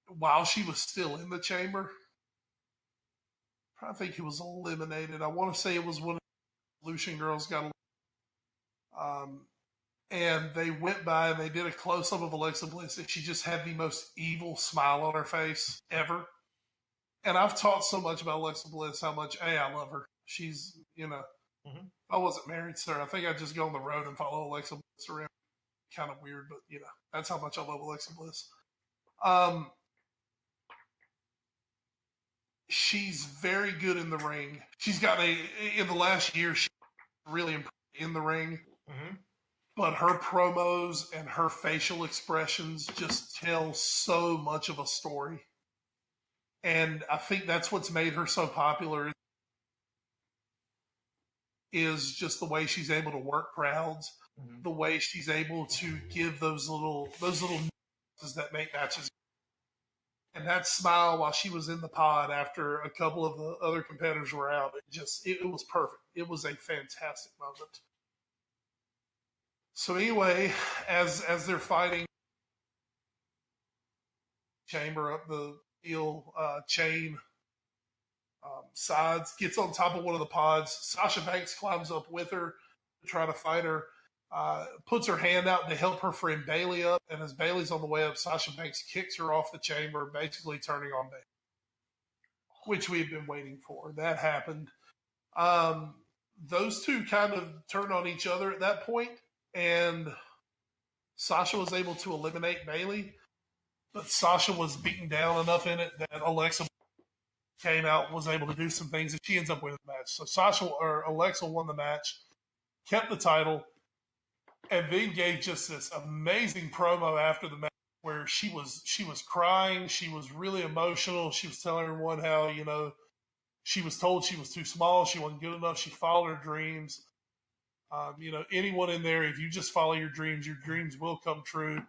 while she was still in the chamber. I think he was eliminated. I want to say it was when the Lucian girls got and they went by and they did a close-up of Alexa Bliss, and she just had the most evil smile on her face ever. And I've talked so much about Alexa Bliss, how much, I love her. She's, if I wasn't married, sir, I think I'd just go on the road and follow Alexa Bliss around. Kind of weird, but, that's how much I love Alexa Bliss. She's very good in the ring. She's got in the last year, she really improved in the ring. Mm-hmm. But her promos and her facial expressions just tell so much of a story. And I think that's what's made her so popular is just the way she's able to work crowds, the way she's able to give those little nuances that make matches. And that smile while she was in the pod after a couple of the other competitors were out, it was perfect. It was a fantastic moment. So anyway, as they're fighting, chamber up the steel chain sides, gets on top of one of the pods. Sasha Banks climbs up with her to try to fight her, puts her hand out to help her friend Bayley up, and as Bayley's on the way up, Sasha Banks kicks her off the chamber, basically turning on Bayley. which we had been waiting for. That happened. Those two kind of turned on each other at that point, and Sasha was able to eliminate Bayley, but Sasha was beaten down enough in it that Alexa came out and was able to do some things, and she ends up winning the match. So Alexa won the match, kept the title, and then gave just this amazing promo after the match where she was crying, she was really emotional, she was telling everyone how, you know, she was told she was too small, she wasn't good enough, she followed her dreams. You know, anyone in there, if you just follow your dreams will come true.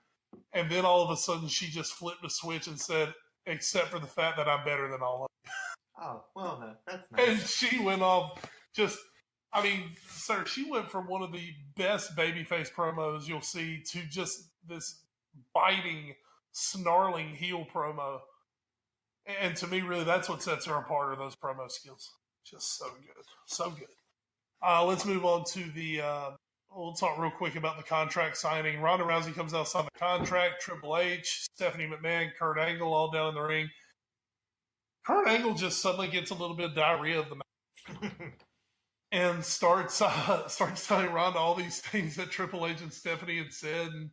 And then all of a sudden she just flipped a switch and said, except for the fact that I'm better than all of you. Oh, well, that's nice. And she went off sir, she went from one of the best babyface promos you'll see to just this biting, snarling heel promo. And to me, really, that's what sets her apart, are those promo skills. Just so good. So good. Let's move on to we'll talk real quick about the contract signing. Ronda Rousey comes out, sign the contract. Triple H, Stephanie McMahon, Kurt Angle all down in the ring. Kurt Angle just suddenly gets a little bit of diarrhea of the match and starts telling Ronda all these things that Triple H and Stephanie had said, and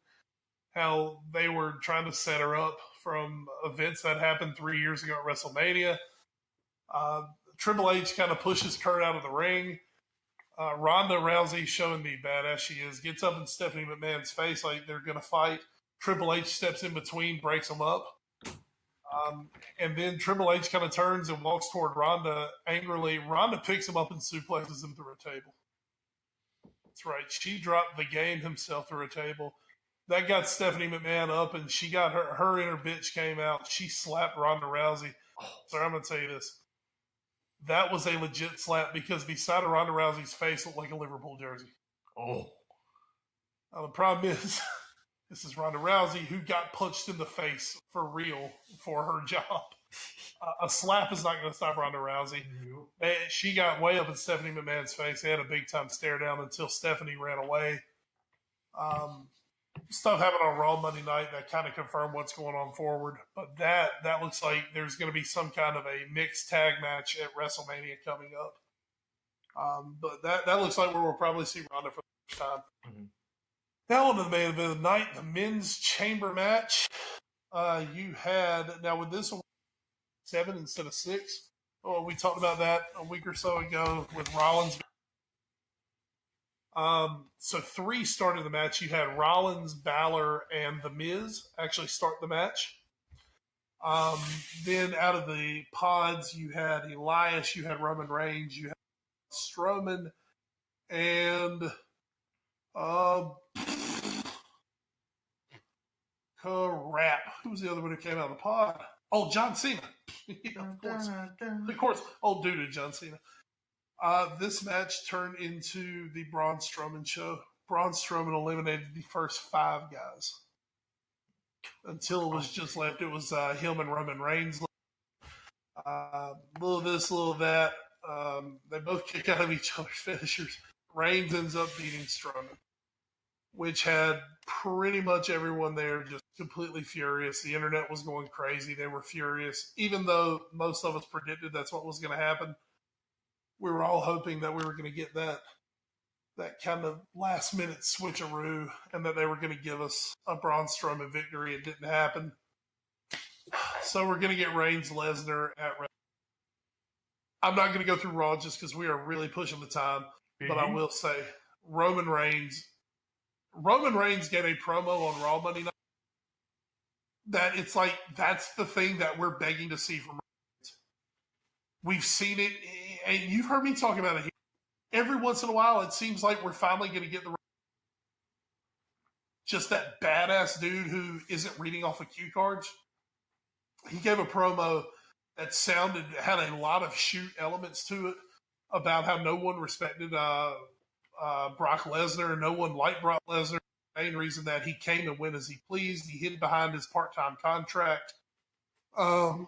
how they were trying to set her up from events that happened 3 years ago at WrestleMania. Triple H kind of pushes Kurt out of the ring. Ronda Rousey, showing the badass she is, gets up in Stephanie McMahon's face like they're going to fight. Triple H steps in between, breaks them up. And then Triple H kind of turns and walks toward Ronda angrily. Ronda picks him up and suplexes him through a table. That's right. She dropped the game himself through a table. That got Stephanie McMahon up, and she got her inner bitch came out. She slapped Ronda Rousey. So I'm going to tell you this. That was a legit slap, because the side of Ronda Rousey's face looked like a Liverpool jersey. Oh. Now, the problem is, this is Ronda Rousey, who got punched in the face for real for her job. A slap is not going to stop Ronda Rousey. She got way up in Stephanie McMahon's face. They had a big-time stare down until Stephanie ran away. Stuff happened on Raw Monday night that kind of confirmed what's going on forward. But that looks like there's going to be some kind of a mixed tag match at WrestleMania coming up. But that looks like where we'll probably see Ronda for the first time. Mm-hmm. Now on to the main event of the night, the men's chamber match. You had, now with this one, 7 instead of 6. Oh, we talked about that a week or so ago with Rollins. So 3 started the match. You had Rollins, Balor, and The Miz actually start the match. Then out of the pods, you had Elias, you had Roman Reigns, you had Strowman, and crap. Who was the other one who came out of the pod? Oh, John Cena. Yeah, of course. Of course. Old dude, John Cena. This match turned into the Braun Strowman show. Braun Strowman eliminated the first 5 guys. Until it was just left. It was him and Roman Reigns. Little of this, little of that. They both kick out of each other's finishers. Reigns ends up beating Strowman, which had pretty much everyone there just completely furious. The internet was going crazy. They were furious. Even though most of us predicted that's what was going to happen, we were all hoping that we were going to get that kind of last-minute switcheroo and that they were going to give us a Braun Strowman victory. It didn't happen. So we're going to get Reigns-Lesnar at WrestleMania. I'm not going to go through Raw just because we are really pushing the time, but I will say Roman Reigns gave a promo on Raw Monday night that it's like that's the thing that we're begging to see from Reigns. We've seen it, and you've heard me talk about it here. Every once in a while, it seems like we're finally going to get just that badass dude who isn't reading off of cue cards. He gave a promo that had a lot of shoot elements to it about how no one respected Brock Lesnar. No one liked Brock Lesnar. The main reason that he came and went as he pleased. He hid behind his part-time contract. And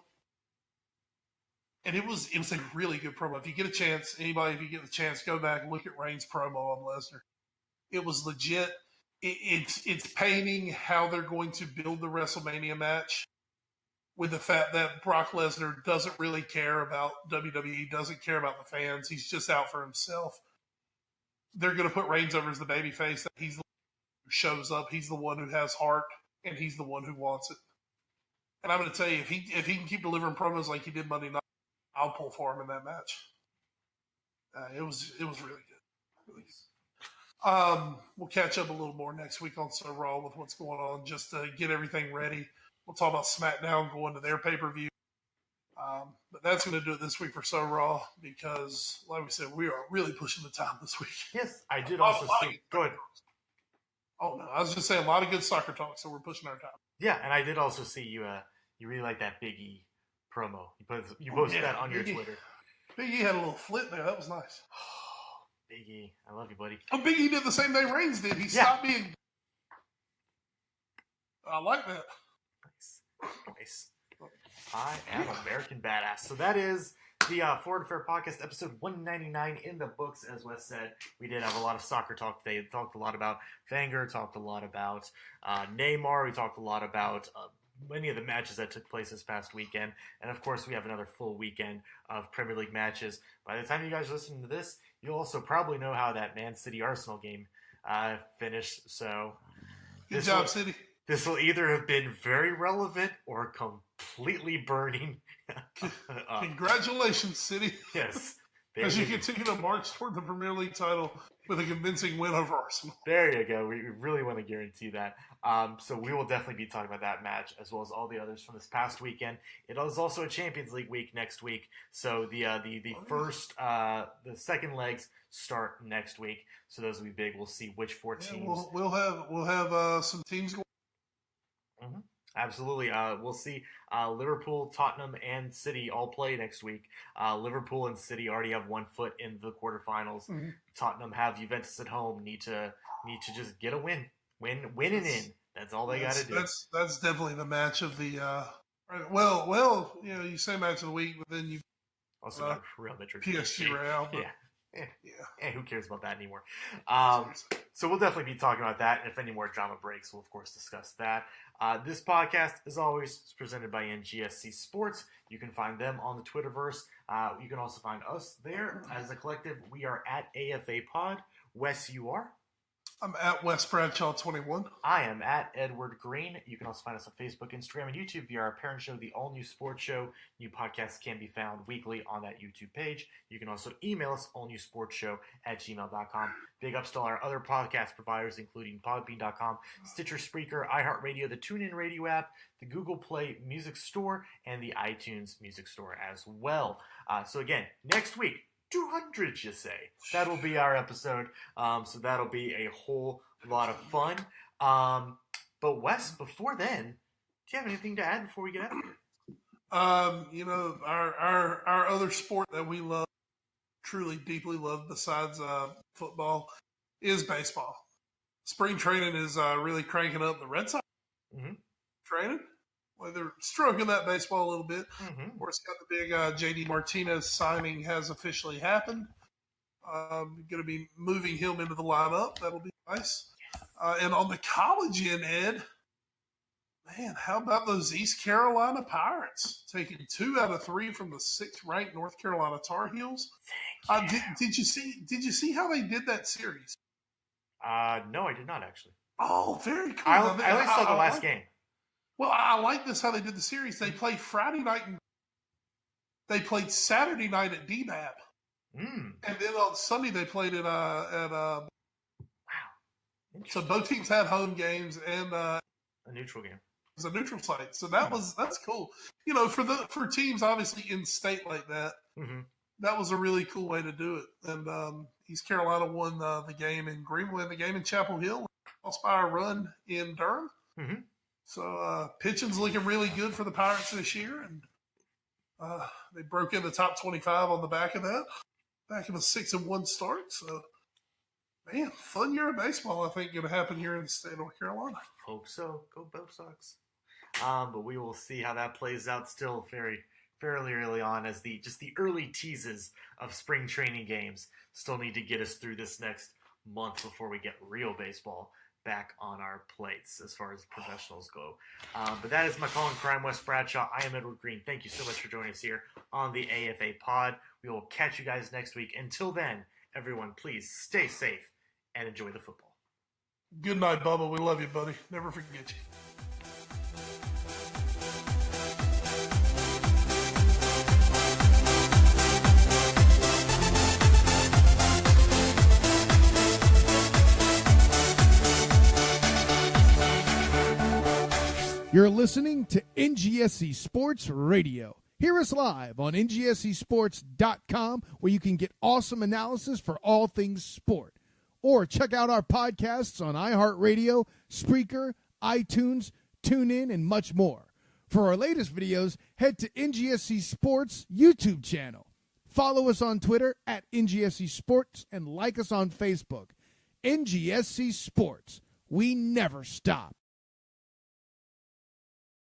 it was a really good promo. If you get a chance, if you get the chance, go back and look at Reigns' promo on Lesnar. It was legit. It's painting how they're going to build the WrestleMania match. with the fact that Brock Lesnar doesn't really care about WWE, doesn't care about the fans. He's just out for himself. They're going to put Reigns over as the babyface. He's the one who shows up. He's the one who has heart, and he's the one who wants it. And I'm going to tell you, if he can keep delivering promos like he did Monday night, I'll pull for him in that match. It was really good. Really good. We'll catch up a little more next week on So Raw with what's going on, just to get everything ready. We'll talk about SmackDown going to their pay-per-view. But that's going to do it this week for So Raw because, like we said, we are really pushing the time this week. Yes, I did also see. Go ahead. Oh, no. I was just saying a lot of good soccer talk, so we're pushing our time. Yeah, and I did also see you. You really like that Big E promo. You posted that on your Twitter. Big E had a little flip there. That was nice. Big E, I love you, buddy. Oh, Big E did the same thing Reigns did. He stopped being. I like that. Nice. I am American Badass. So that is the Forward Fair Podcast, episode 199 in the books. As Wes said, we did have a lot of soccer talk today. We talked a lot about Wenger, talked a lot about Neymar. We talked a lot about many of the matches that took place this past weekend. And, of course, we have another full weekend of Premier League matches. By the time you guys listen to this, you'll also probably know how that Man City-Arsenal game finished. So, good job, City. This will either have been very relevant or completely burning. Congratulations, City. Yes. As you continue to march toward the Premier League title with a convincing win over Arsenal. There you go. We really want to guarantee that. So we will definitely be talking about that match as well as all the others from this past weekend. It is also a Champions League week next week. So the second legs start next week. So those will be big. We'll see which four teams. We'll have some teams going. Mm-hmm. Absolutely. We'll see Liverpool, Tottenham, and City all play next week. Liverpool and City already have 1 foot in the quarterfinals. Mm-hmm. Tottenham have Juventus at home. Need to just get a win and in. That's all they got to do. That's definitely the match of the. Well, you say match of the week, but then you also got Real Madrid, PSG, Real. Who cares about that anymore? So we'll definitely be talking about that. And if any more drama breaks, we'll of course discuss that. This podcast, as always, is presented by NGSC Sports. You can find them on the Twitterverse. You can also find us there as a collective. We are at AFA Pod. Wes, you are? I'm at Wes Bradshaw 21. I am at Edward Green. You can also find us on Facebook, Instagram, and YouTube via our parent show, The All New Sports Show. New podcasts can be found weekly on that YouTube page. You can also email us, allnewsportshow@gmail.com. Big ups to all our other podcast providers, including Podbean.com, Stitcher, Spreaker, iHeartRadio, the TuneIn Radio app, the Google Play Music Store, and the iTunes Music Store as well. So again, next week, 200, you say. That'll be our episode. So that'll be a whole lot of fun. But Wes, before then, do you have anything to add before we get out of here? Our other sport that we love, truly deeply love besides football, is baseball. Spring training is really cranking up. The Red Sox training. Well, they're stroking that baseball a little bit. Mm-hmm. Of course, got the big J.D. Martinez signing has officially happened. Going to be moving him into the lineup. That'll be nice. And on the college end, Ed, man, how about those East Carolina Pirates taking 2 out of 3 from the 6th-ranked North Carolina Tar Heels? Did you see how they did that series? No, I did not actually. Oh, very cool. I only saw the last game. Well, I like this how they did the series. They played Friday night and they played Saturday night at DBAB. And then on Sunday they played at wow. So both teams had home games and a neutral game. It was a neutral site. So that's cool. For teams obviously in state like that, that was a really cool way to do it. And East Carolina won the game in Greenwood, the game in Chapel Hill, lost by a run in Durham. Mm-hmm. So pitching's looking really good for the Pirates this year, and they broke in the top 25 on the back of that, back in a 6-1 start. So, man, fun year of baseball, I think, going to happen here in the state of North Carolina. Hope so. Go Bo Sox. But we will see how that plays out. Still fairly early on, as the early teases of spring training games still need to get us through this next month before we get real baseball back on our plates as far as professionals go. But that is my call in crime, Wes Bradshaw. I am Edward Green. Thank you so much for joining us here on the AFA Pod. We will catch you guys next week. Until then, everyone, please stay safe and enjoy the football. Good night, Bubba. We love you, buddy. Never forget you. You're listening to NGSC Sports Radio. Hear us live on NGSCsports.com, where you can get awesome analysis for all things sport. Or check out our podcasts on iHeartRadio, Spreaker, iTunes, TuneIn, and much more. For our latest videos, head to NGSC Sports YouTube channel. Follow us on Twitter at NGSC Sports and like us on Facebook. NGSC Sports. We never stop.